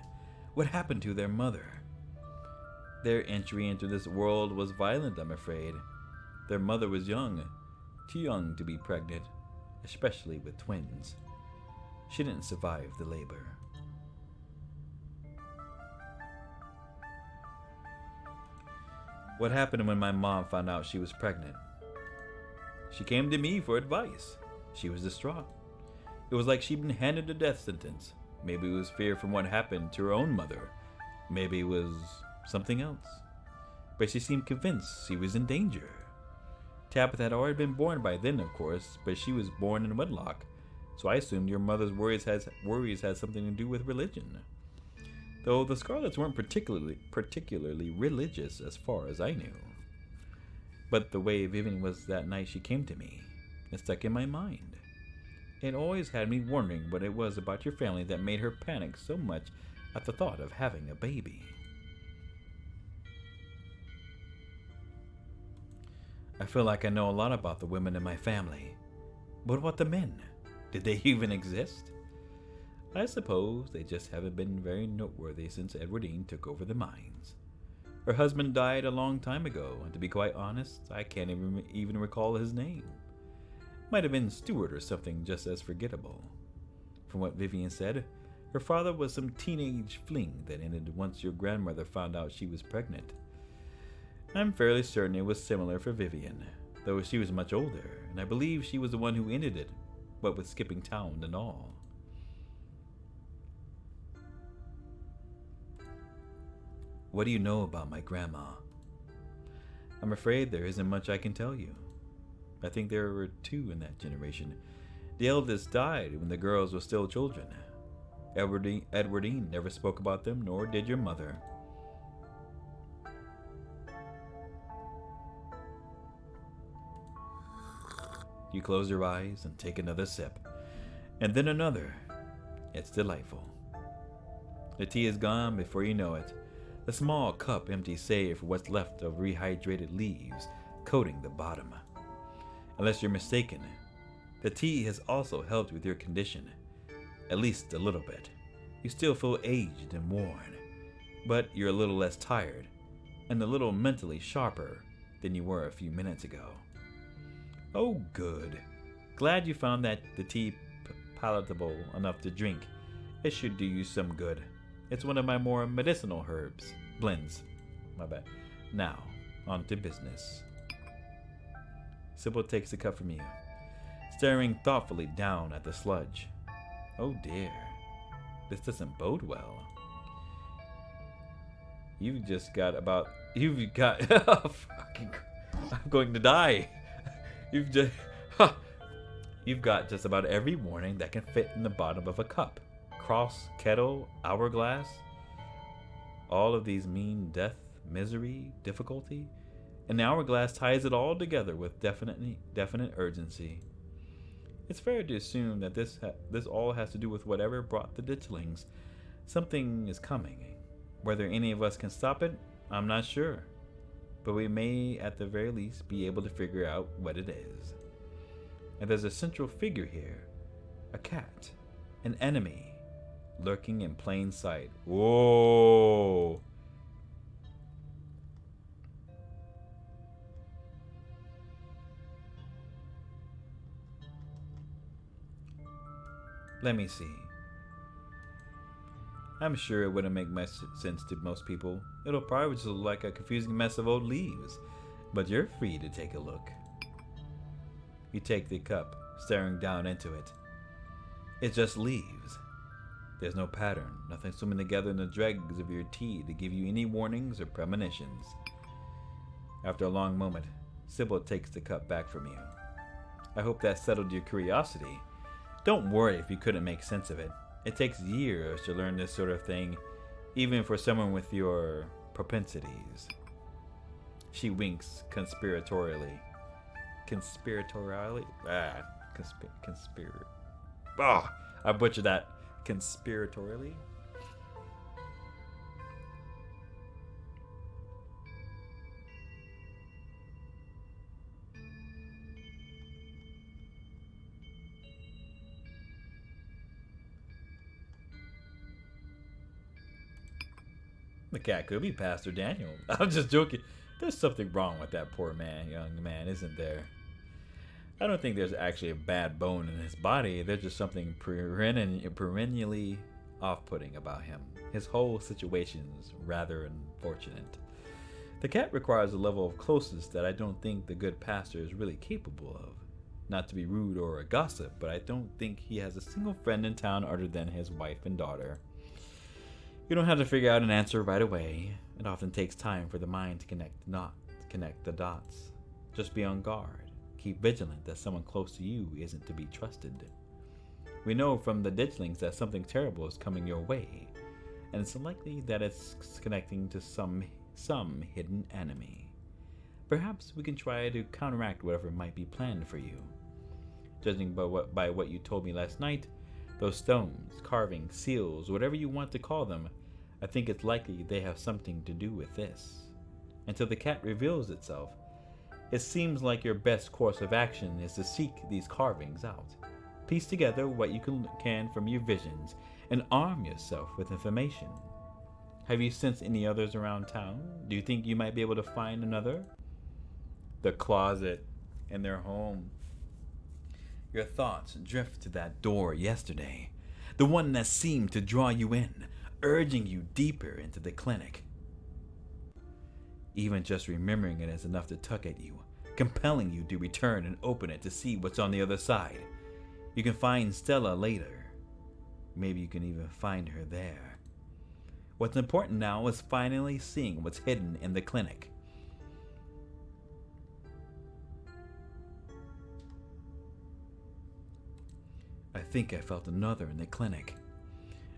What happened to their mother? Their entry into this world was violent, I'm afraid. Their mother was young, too young to be pregnant, especially with twins. She didn't survive the labor. What happened when my mom found out she was pregnant? She came to me for advice. She was distraught. It was like she'd been handed a death sentence. Maybe it was fear from what happened to her own mother. Maybe it was something else. But she seemed convinced she was in danger. Tabitha had already been born by then, of course, but she was born in wedlock, so I assumed your mother's worries had something to do with religion. Though the Scarlets weren't particularly religious as far as I knew. But the way Vivian was that night she came to me, it stuck in my mind. It always had me wondering what it was about your family that made her panic so much at the thought of having a baby. I feel like I know a lot about the women in my family. What about the men? Did they even exist? I suppose they just haven't been very noteworthy since Edwardine took over the mines. Her husband died a long time ago, and to be quite honest, I can't even recall his name. Might have been Stuart or something just as forgettable. From what Vivian said, her father was some teenage fling that ended once your grandmother found out she was pregnant. I'm fairly certain it was similar for Vivian, though she was much older, and I believe she was the one who ended it, what with skipping town and all. What do you know about my grandma? I'm afraid there isn't much I can tell you. I think there were two in that generation. The eldest died when the girls were still children. Edwardine never spoke about them, nor did your mother. You close your eyes and take another sip, and then another. It's delightful. The tea is gone before you know it. The small cup empties save for what's left of rehydrated leaves coating the bottom. Unless you're mistaken, the tea has also helped with your condition, at least a little bit. You still feel aged and worn, but you're a little less tired and a little mentally sharper than you were a few minutes ago. Oh, good. Glad you found that the tea palatable enough to drink. It should do you some good. It's one of my more medicinal blends. My bad. Now, on to business. Sybil takes the cup from you, staring thoughtfully down at the sludge. Oh dear, this doesn't bode well. I'm going to die. You've got just about every warning that can fit in the bottom of a cup. Cross, kettle, hourglass. All of these mean death, misery, difficulty. And the hourglass ties it all together with definite urgency. It's fair to assume that this all has to do with whatever brought the ditchlings. Something is coming. Whether any of us can stop it, I'm not sure. But we may at the very least be able to figure out what it is. And there's a central figure here. A cat. An enemy. Lurking in plain sight. Whoa! Let me see. I'm sure it wouldn't make much sense to most people. It'll probably just look like a confusing mess of old leaves. But you're free to take a look. You take the cup, staring down into it. It's just leaves. There's no pattern, nothing swimming together in the dregs of your tea to give you any warnings or premonitions. After a long moment, Sybil takes the cup back from you. I hope that settled your curiosity. Don't worry if you couldn't make sense of it. It takes years to learn this sort of thing, even for someone with your propensities. She winks conspiratorially. Conspiratorially? I butchered that. Conspiratorially? The cat could be Pastor Daniel. I'm just joking. There's something wrong with that poor young man, isn't there? I don't think there's actually a bad bone in his body. There's just something perennially off-putting about him. His whole situation's rather unfortunate. The cat requires a level of closeness that I don't think the good pastor is really capable of. Not to be rude or a gossip, but I don't think he has a single friend in town other than his wife and daughter. You don't have to figure out an answer right away. It often takes time for the mind to connect the dots. Just be on guard. Keep vigilant that someone close to you isn't to be trusted. We know from the ditchlings that something terrible is coming your way, and it's likely that it's connecting to some hidden enemy. Perhaps we can try to counteract whatever might be planned for you. Judging by what you told me last night, those stones, carvings, seals, whatever you want to call them, I think it's likely they have something to do with this. Until the cat reveals itself, it seems like your best course of action is to seek these carvings out. Piece together what you can from your visions and arm yourself with information. Have you sensed any others around town? Do you think you might be able to find another? The closet in their home. Your thoughts drift to that door yesterday, the one that seemed to draw you in, urging you deeper into the clinic. Even just remembering it is enough to tug at you, compelling you to return and open it to see what's on the other side. You can find Stella later. Maybe you can even find her there. What's important now is finally seeing what's hidden in the clinic. I think I felt another in the clinic.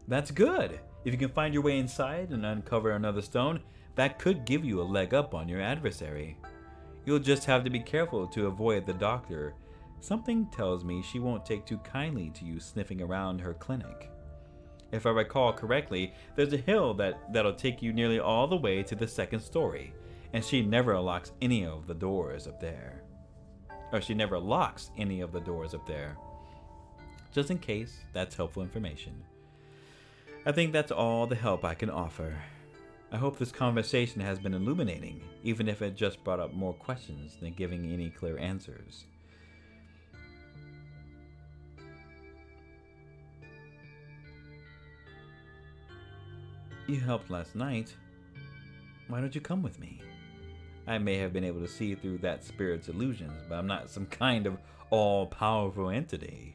That's good. If you can find your way inside and uncover another stone, that could give you a leg up on your adversary. You'll just have to be careful to avoid the doctor. Something tells me she won't take too kindly to you sniffing around her clinic. If I recall correctly, there's a hill that'll take you nearly all the way to the second story, and she never locks any of the doors up there. Just in case, that's helpful information. I think that's all the help I can offer. I hope this conversation has been illuminating, even if it just brought up more questions than giving any clear answers. You helped last night. Why don't you come with me? I may have been able to see through that spirit's illusions, but I'm not some kind of all-powerful entity.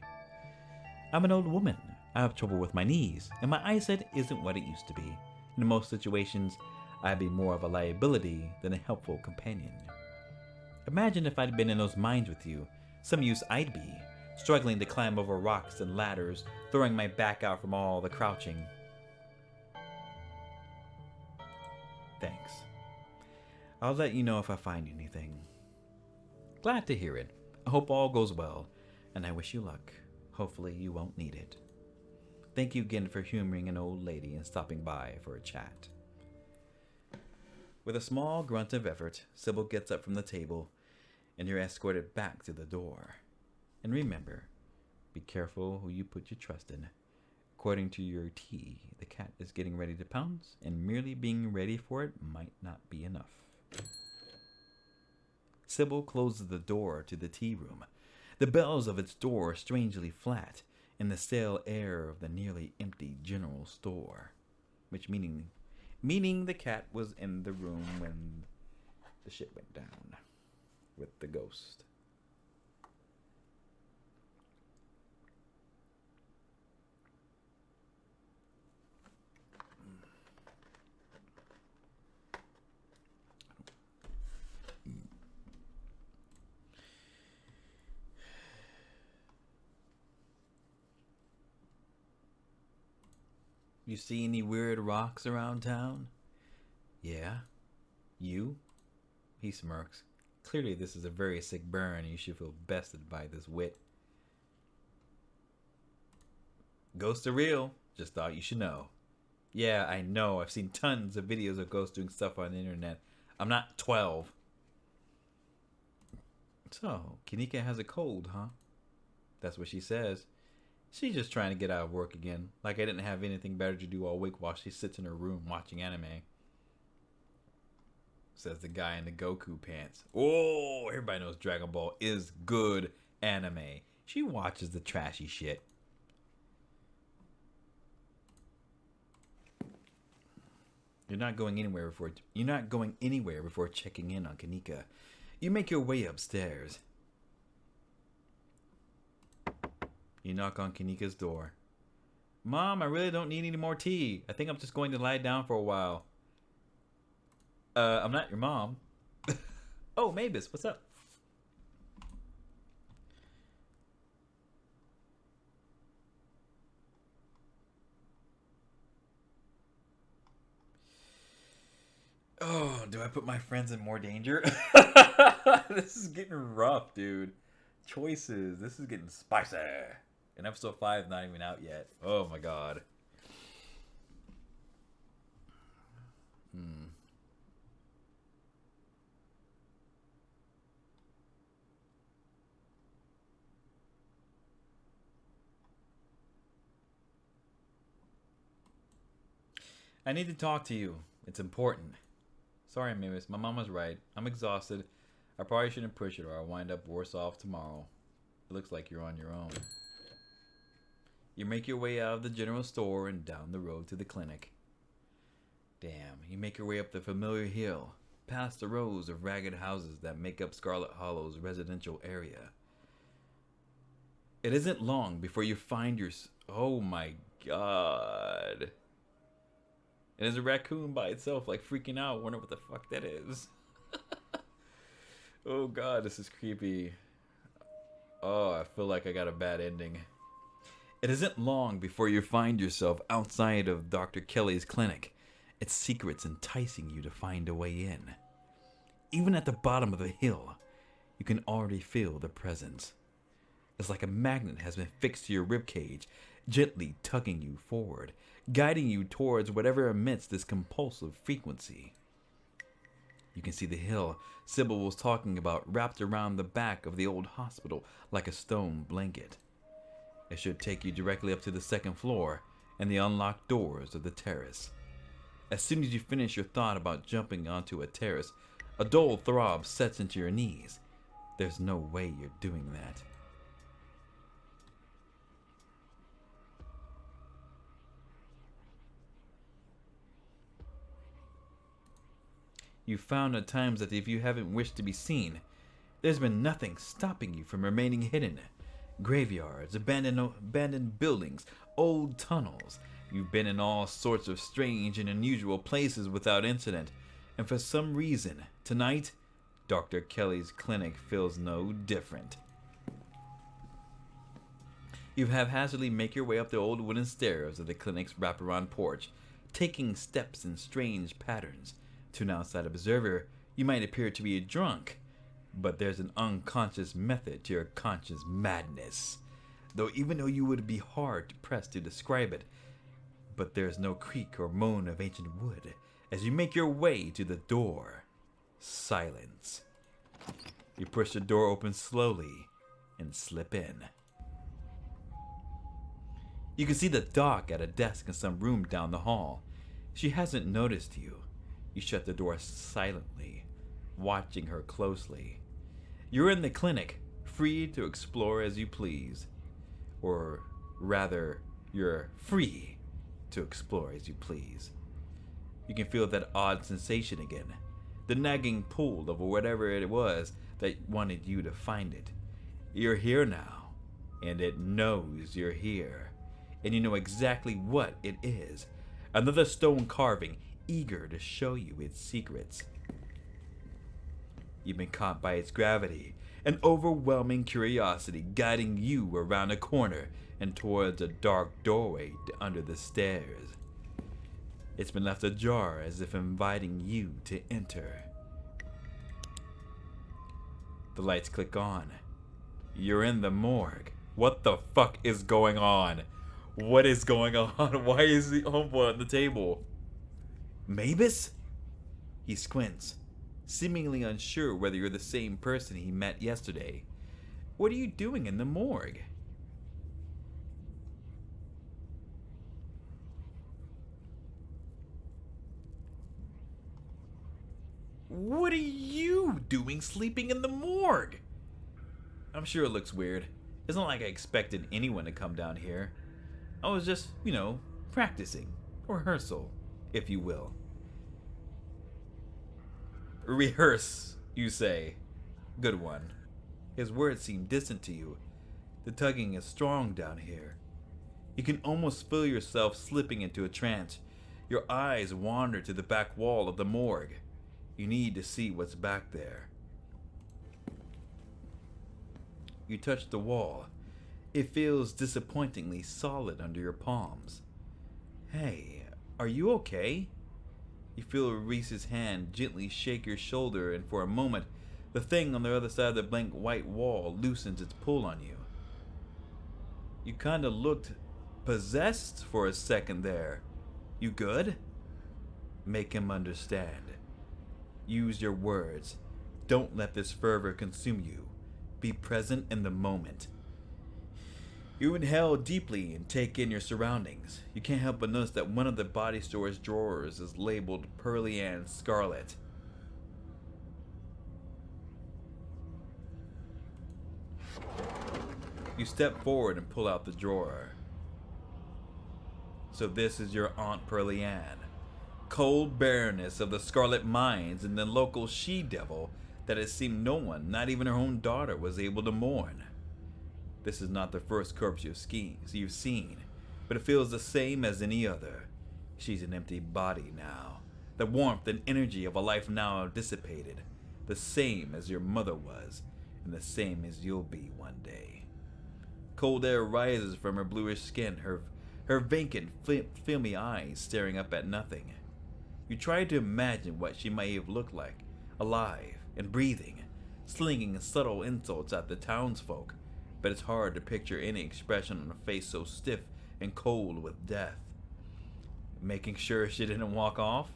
I'm an old woman. I have trouble with my knees, and my eyesight isn't what it used to be. In most situations, I'd be more of a liability than a helpful companion. Imagine if I'd been in those mines with you, some use I'd be, struggling to climb over rocks and ladders, throwing my back out from all the crouching. Thanks. I'll let you know if I find anything. Glad to hear it. I hope all goes well, and I wish you luck. Hopefully you won't need it. Thank you again for humoring an old lady and stopping by for a chat. With a small grunt of effort, Sybil gets up from the table, and you're escorted back to the door. And remember, be careful who you put your trust in. According to your tea, the cat is getting ready to pounce, and merely being ready for it might not be enough. Sybil closes the door to the tea room. The bells of its door are strangely flat in the stale air of the nearly empty general store, which meaning the cat was in the room when the shit went down with the ghost. You see any weird rocks around town? Yeah? You? He smirks. Clearly this is a very sick burn and you should feel bested by this wit. Ghosts are real. Just thought you should know. Yeah, I know. I've seen tons of videos of ghosts doing stuff on the internet. I'm not 12. So, Kanika has a cold, huh? That's what she says. She's just trying to get out of work again. Like I didn't have anything better to do all week while she sits in her room watching anime. Says the guy in the Goku pants. Oh, everybody knows Dragon Ball is good anime. She watches the trashy shit. You're not going anywhere before checking in on Kanika. You make your way upstairs. You knock on Kanika's door. Mom, I really don't need any more tea. I think I'm just going to lie down for a while. I'm not your mom. Oh, Mavis, what's up? Oh, do I put my friends in more danger? This is getting rough, dude. Choices. This is getting spicy. And episode 5 is not even out yet. Oh my god. I need to talk to you. It's important. Sorry, Mavis. My mom was right. I'm exhausted. I probably shouldn't push it or I'll wind up worse off tomorrow. It looks like you're on your own. You make your way out of the general store and down the road to the clinic. Damn, you make your way up the familiar hill, past the rows of ragged houses that make up Scarlet Hollow's residential area. It isn't long before you find your... Oh my god. And there's a raccoon by itself, like freaking out, wondering what the fuck that is. Oh god, this is creepy. Oh, I feel like I got a bad ending. It isn't long before you find yourself outside of Dr. Kelly's clinic, its secrets enticing you to find a way in. Even at the bottom of the hill, you can already feel the presence. It's like a magnet has been fixed to your ribcage, gently tugging you forward, guiding you towards whatever emits this compulsive frequency. You can see the hill Sybil was talking about wrapped around the back of the old hospital like a stone blanket. It should take you directly up to the second floor and the unlocked doors of the terrace. As soon as you finish your thought about jumping onto a terrace, a dull throb sets into your knees. There's no way you're doing that. You've found at times that if you haven't wished to be seen, there's been nothing stopping you from remaining hidden. Graveyards, abandoned buildings, old tunnels. You've been in all sorts of strange and unusual places without incident. And for some reason, tonight, Dr. Kelly's clinic feels no different. You haphazardly make your way up the old wooden stairs of the clinic's wraparound porch, taking steps in strange patterns. To an outside observer, you might appear to be drunk, but there's an unconscious method to your conscious madness. Even though you would be hard pressed to describe it, but there's no creak or moan of ancient wood as you make your way to the door. Silence. You push the door open slowly and slip in. You can see the doc at a desk in some room down the hall. She hasn't noticed you. You shut the door silently, watching her closely. You're in the clinic, free to explore as you please. Or rather, you're free to explore as you please. You can feel that odd sensation again, the nagging pull of whatever it was that wanted you to find it. You're here now, and it knows you're here. And you know exactly what it is. Another stone carving, eager to show you its secrets. You've been caught by its gravity, an overwhelming curiosity guiding you around a corner and towards a dark doorway under the stairs. It's been left ajar as if inviting you to enter. The lights click on. You're in the morgue. What the fuck is going on? What is going on? Why is the homeboy on the table? Mavis? He squints, seemingly unsure whether you're the same person he met yesterday. What are you doing in the morgue? What are you doing sleeping in the morgue? I'm sure it looks weird. It's not like I expected anyone to come down here. I was just, practicing. Rehearsal, if you will. Rehearse, you say. Good one. His words seem distant to you. The tugging is strong down here. You can almost feel yourself slipping into a trance. Your eyes wander to the back wall of the morgue. You need to see what's back there. You touch the wall. It feels disappointingly solid under your palms. Hey, are you okay? You feel Reese's hand gently shake your shoulder, and for a moment, the thing on the other side of the blank white wall loosens its pull on you. You kinda looked possessed for a second there. You good? Make him understand. Use your words. Don't let this fervor consume you. Be present in the moment. You inhale deeply and take in your surroundings. You can't help but notice that one of the body store's drawers is labeled Pearly Ann Scarlet. You step forward and pull out the drawer. So this is your Aunt Pearly Ann, cold baroness of the Scarlet Mines and the local she-devil that it seemed no one, not even her own daughter, was able to mourn. This is not the first corpse you've seen, but it feels the same as any other. She's an empty body now, the warmth and energy of a life now dissipated, the same as your mother was, and the same as you'll be one day. Cold air rises from her bluish skin, her vacant, filmy eyes staring up at nothing. You try to imagine what she might have looked like, alive and breathing, slinging subtle insults at the townsfolk, but it's hard to picture any expression on a face so stiff and cold with death. Making sure she didn't walk off?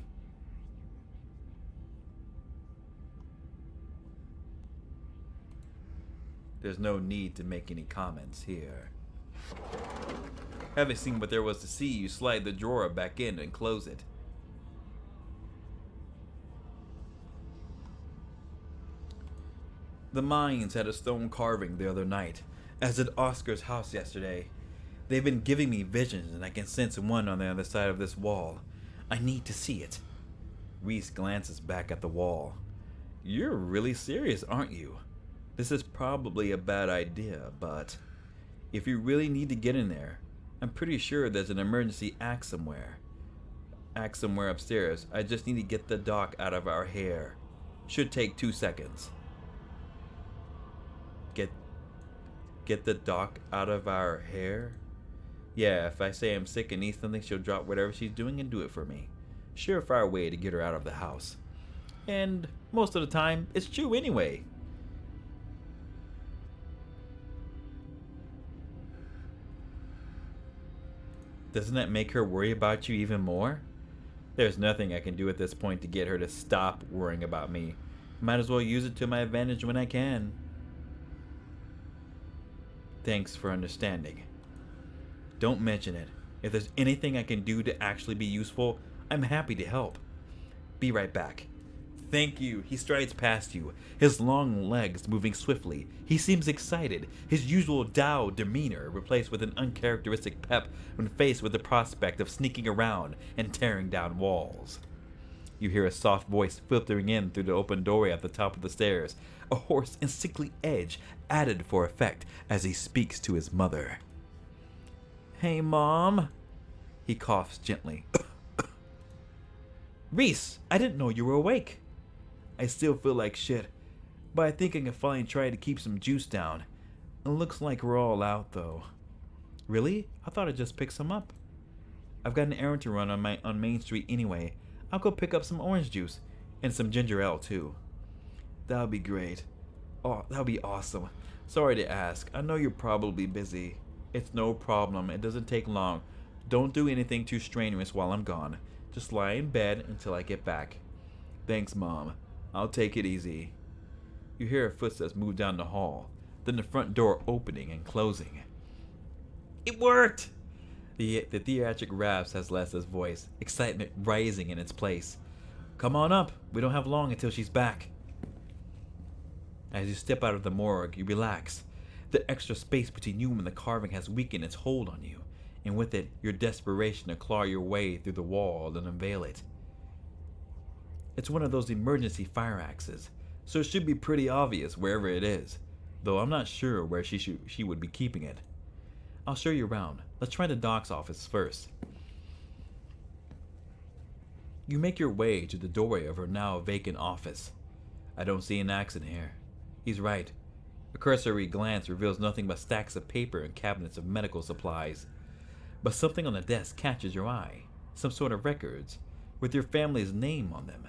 There's no need to make any comments here. Having seen what there was to see, you slide the drawer back in and close it. The Mines had a stone carving the other night, as did Oscar's house yesterday. They've been giving me visions, and I can sense one on the other side of this wall. I need to see it. Reese glances back at the wall. You're really serious, aren't you? This is probably a bad idea, but if you really need to get in there, I'm pretty sure there's an emergency axe somewhere. Axe somewhere upstairs. I just need to get the doc out of our hair. Should take 2 seconds. get the doc out of our hair? Yeah, if I say I'm sick and need something, she'll drop whatever she's doing and do it for me. Surefire way to get her out of the house. And most of the time, it's true anyway. Doesn't that make her worry about you even more? There's nothing I can do at this point to get her to stop worrying about me. Might as well use it to my advantage when I can. Thanks for understanding. Don't mention it. If there's anything I can do to actually be useful, I'm happy to help. Be right back. Thank you. He strides past you, his long legs moving swiftly. He seems excited, his usual Tao demeanor replaced with an uncharacteristic pep when faced with the prospect of sneaking around and tearing down walls. You hear a soft voice filtering in through the open doorway at the top of the stairs, a hoarse and sickly edge added for effect as he speaks to his mother. Hey, Mom. He coughs gently. Reese, I didn't know you were awake. I still feel like shit, but I think I can finally try to keep some juice down. It looks like we're all out, though. Really? I thought I'd just pick some up. I've got an errand to run on Main Street anyway. I'll go pick up some orange juice and some ginger ale, too. That'll be great. Oh, that'll be awesome. Sorry to ask. I know you're probably busy. It's no problem. It doesn't take long. Don't do anything too strenuous while I'm gone. Just lie in bed until I get back. Thanks, Mom. I'll take it easy. You hear her footsteps move down the hall, then the front door opening and closing. It worked! The theatric raps has Lesla's voice, excitement rising in its place. Come on up. We don't have long until she's back. As you step out of the morgue, you relax. The extra space between you and the carving has weakened its hold on you, and with it, your desperation to claw your way through the wall and unveil it. It's one of those emergency fire axes, so it should be pretty obvious wherever it is, though I'm not sure where she would be keeping it. I'll show you around. Let's try the doc's office first. You make your way to the doorway of her now vacant office. I don't see an axe in here. He's right. A cursory glance reveals nothing but stacks of paper and cabinets of medical supplies. But something on the desk catches your eye. Some sort of records, with your family's name on them.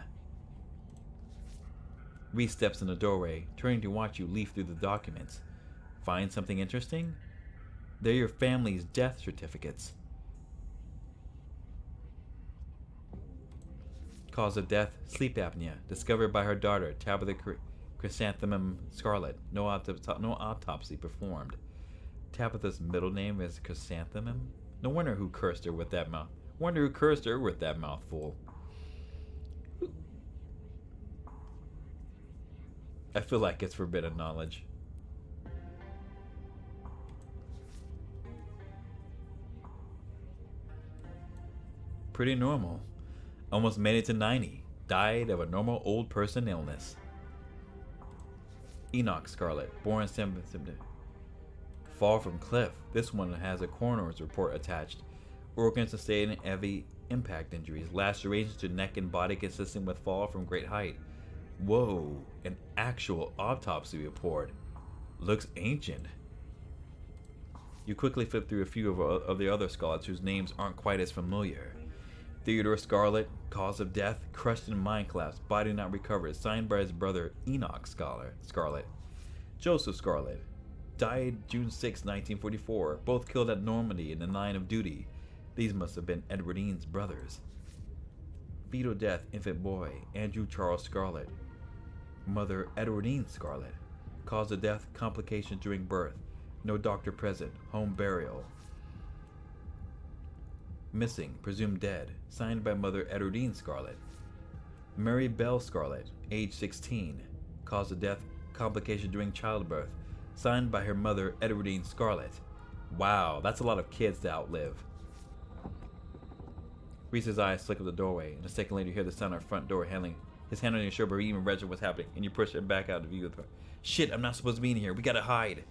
Reese steps in the doorway, turning to watch you leaf through the documents. Find something interesting? They're your family's death certificates. Cause of death, sleep apnea, discovered by her daughter, Tabitha Chrysanthemum Scarlet. No autopsy performed. Tabitha's middle name is Chrysanthemum? No wonder who cursed her with that mouthful. I feel like it's forbidden knowledge. Pretty normal. Almost made it to 90. Died of a normal old person illness. Enoch Scarlet, born September. Fall from cliff. This one has a coroner's report attached. Organs sustained heavy impact injuries. Lacerations to neck and body consistent with fall from great height. Whoa, an actual autopsy report. Looks ancient. You quickly flip through a few of the other Scarlets whose names aren't quite as familiar. Theodore Scarlet, cause of death, crushed in mine collapse, body not recovered, signed by his brother Enoch Scarlet. Joseph Scarlet, died June 6, 1944, both killed at Normandy in the line of duty. These must have been Edwardine's brothers. Fetal death, infant boy, Andrew Charles Scarlet. Mother Edwardine Scarlet. Cause of death, complications during birth. No doctor present. Home burial. Missing, presumed dead. Signed by Mother Edwardine Scarlet. Mary Bell Scarlet, age 16. Cause of death, complication during childbirth. Signed by her mother Edwardine Scarlet. Wow, that's a lot of kids to outlive. Reese's eyes flick at the doorway, and a second later you hear the sound of her front door handling his hand on your shoulder, but even register what's happening, and you push him back out of view. Shit, I'm not supposed to be in here. We gotta hide.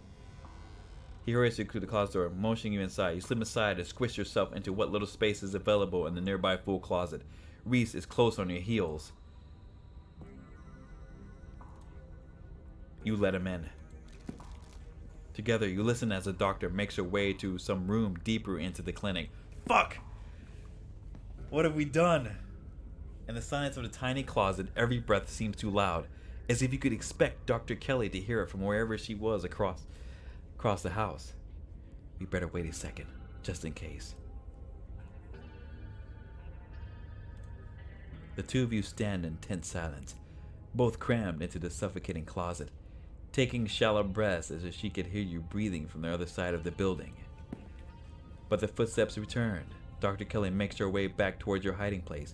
He hurries you through the closet door, motioning you inside. You slip aside and squish yourself into what little space is available in the nearby full closet. Reese is close on your heels. You let him in. Together, you listen as the doctor makes her way to some room deeper into the clinic. Fuck! What have we done? In the silence of the tiny closet, every breath seems too loud, as if you could expect Dr. Kelly to hear it from wherever she was across the house. We better wait a second, just in case. The two of you stand in tense silence, both crammed into the suffocating closet, taking shallow breaths as if she could hear you breathing from the other side of the building. But the footsteps return. Dr. Kelly makes her way back towards your hiding place,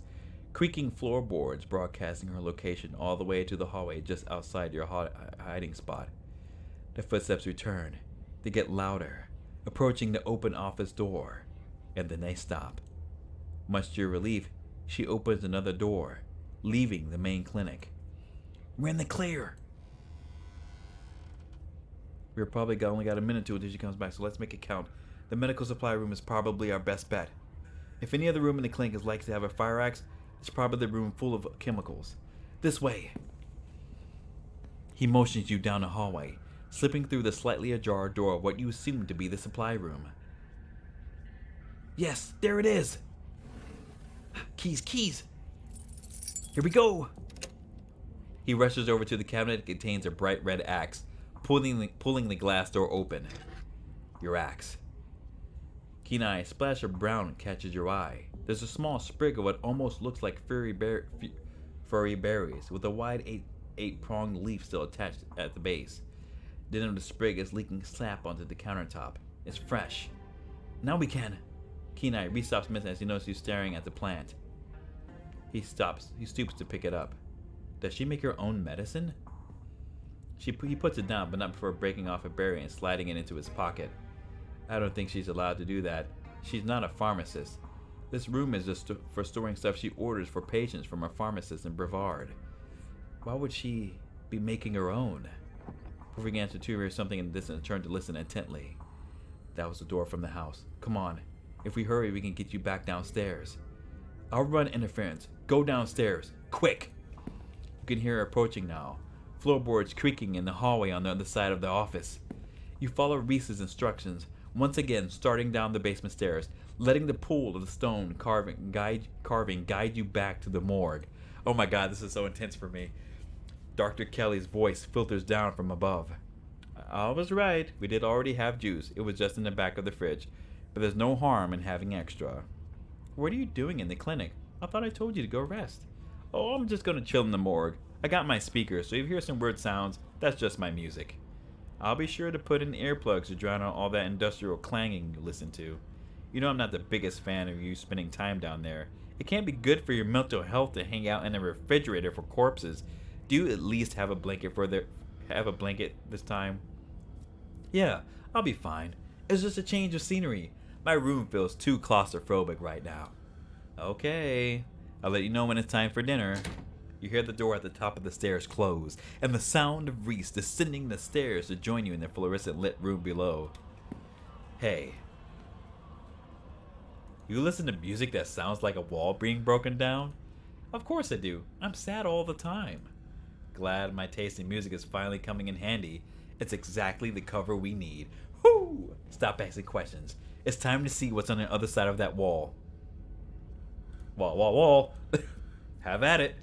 creaking floorboards broadcasting her location all the way to the hallway just outside your hiding spot. The footsteps return. They get louder, approaching the open office door, and then they stop. Much to your relief, she opens another door, leaving the main clinic. We're in the clear! We're probably only got a minute to it until she comes back, so let's make it count. The medical supply room is probably our best bet. If any other room in the clinic is likely to have a fire axe, it's probably the room full of chemicals. This way. He motions you down the hallway, slipping through the slightly ajar door of what you assume to be the supply room. Yes, there it is! Keys! Here we go! He rushes over to the cabinet that contains a bright red axe, pulling the glass door open. Your axe. Keen-eye, a splash of brown catches your eye. There's a small sprig of what almost looks like furry berries, with a wide eight-pronged leaf still attached at the base. The end of the sprig is leaking sap onto the countertop. It's fresh. Now we can. Keen-eye restops missing as he notices you staring at the plant. He stoops to pick it up. Does she make her own medicine? He puts it down, but not before breaking off a berry and sliding it into his pocket. I don't think she's allowed to do that. She's not a pharmacist. This room is just for storing stuff she orders for patients from a pharmacist in Brevard. Why would she be making her own? Before he answered to hear something in the distance and turned to listen intently. That was the door from the house. Come on. If we hurry, we can get you back downstairs. I'll run interference. Go downstairs. Quick! You can hear her approaching now. Floorboards creaking in the hallway on the other side of the office. You follow Reese's instructions, once again starting down the basement stairs, letting the pool of the stone carving guide you back to the morgue. Oh my god, this is so intense for me. Dr. Kelly's voice filters down from above. I was right. We did already have juice. It was just in the back of the fridge. But there's no harm in having extra. What are you doing in the clinic? I thought I told you to go rest. Oh, I'm just gonna chill in the morgue. I got my speakers, so if you hear some weird sounds, that's just my music. I'll be sure to put in earplugs to drown out all that industrial clanging you listen to. You know I'm not the biggest fan of you spending time down there. It can't be good for your mental health to hang out in a refrigerator for corpses. Do you at least have a blanket this time? Yeah, I'll be fine. It's just a change of scenery. My room feels too claustrophobic right now. Okay, I'll let you know when it's time for dinner. You hear the door at the top of the stairs close, and the sound of Reese descending the stairs to join you in the fluorescent lit room below. Hey. You listen to music that sounds like a wall being broken down? Of course I do. I'm sad all the time. Glad my taste in music is finally coming in handy. It's exactly the cover we need. Whoo! Stop asking questions. It's time to see what's on the other side of that wall. Wall. Have at it.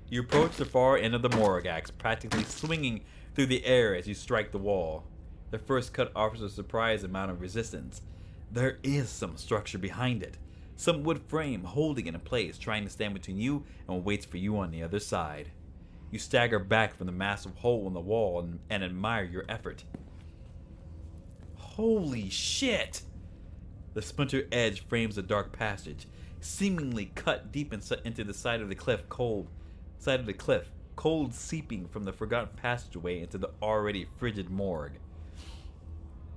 You approach the far end of the morgue axe, practically swinging through the air as you strike the wall. The first cut offers a surprise amount of resistance. There is some structure behind it. Some wood frame holding it in place, trying to stand between you and waits for you on the other side. You stagger back from the massive hole in the wall and admire your effort. Holy shit! The splintered edge frames a dark passage, seemingly cut deep into the side of the cliff, cold seeping from the forgotten passageway into the already frigid morgue.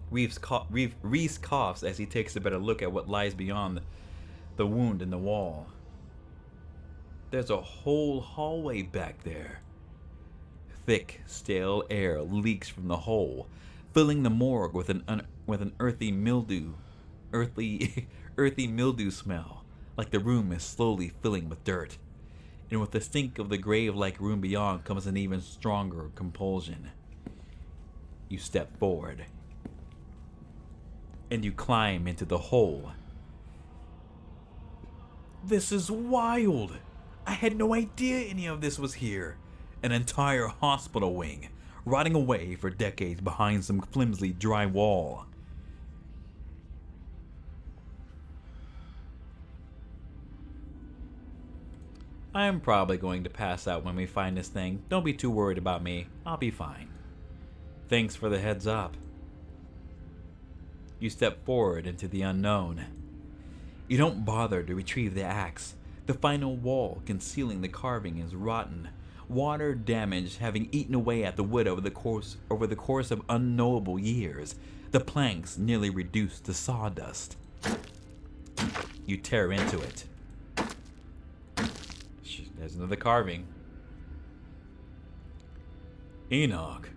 Reese coughs as he takes a better look at what lies beyond the wound in the wall. There's a whole hallway back there. Thick, stale air leaks from the hole, filling the morgue with an earthy mildew smell, like the room is slowly filling with dirt. And with the stink of the grave-like room beyond comes an even stronger compulsion. You step forward, and you climb into the hole. This is wild! I had no idea any of this was here. An entire hospital wing, rotting away for decades behind some flimsy dry wall. I am probably going to pass out when we find this thing. Don't be too worried about me. I'll be fine. Thanks for the heads up. You step forward into the unknown. You don't bother to retrieve the axe. The final wall concealing the carving is rotten, water damage having eaten away at the wood over the course of unknowable years. The planks nearly reduced to sawdust. You tear into it. There's another carving. Enoch,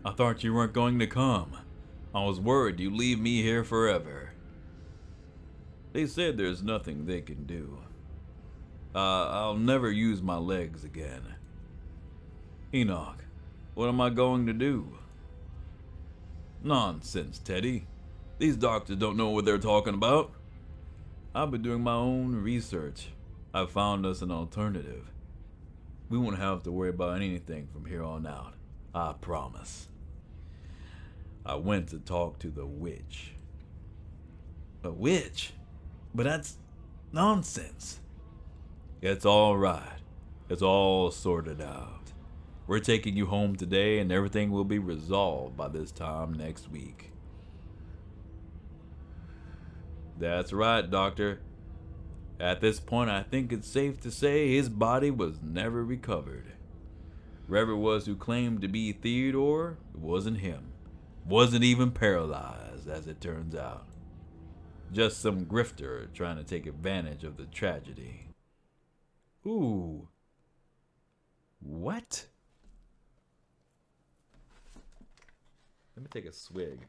I thought you weren't going to come. I was worried you'd leave me here forever. They said there's nothing they can do. I'll never use my legs again. Enoch, what am I going to do? Nonsense, Teddy. These doctors don't know what they're talking about. I've been doing my own research. I've found us an alternative. We won't have to worry about anything from here on out. I promise. I went to talk to the witch. A witch? But that's nonsense. It's all right. It's all sorted out. We're taking you home today and everything will be resolved by this time next week. That's right, Doctor. At this point, I think it's safe to say his body was never recovered. Whoever it was who claimed to be Theodore, it wasn't him. Wasn't even paralyzed, as it turns out. Just some grifter trying to take advantage of the tragedy. Ooh. What? Let me take a swig.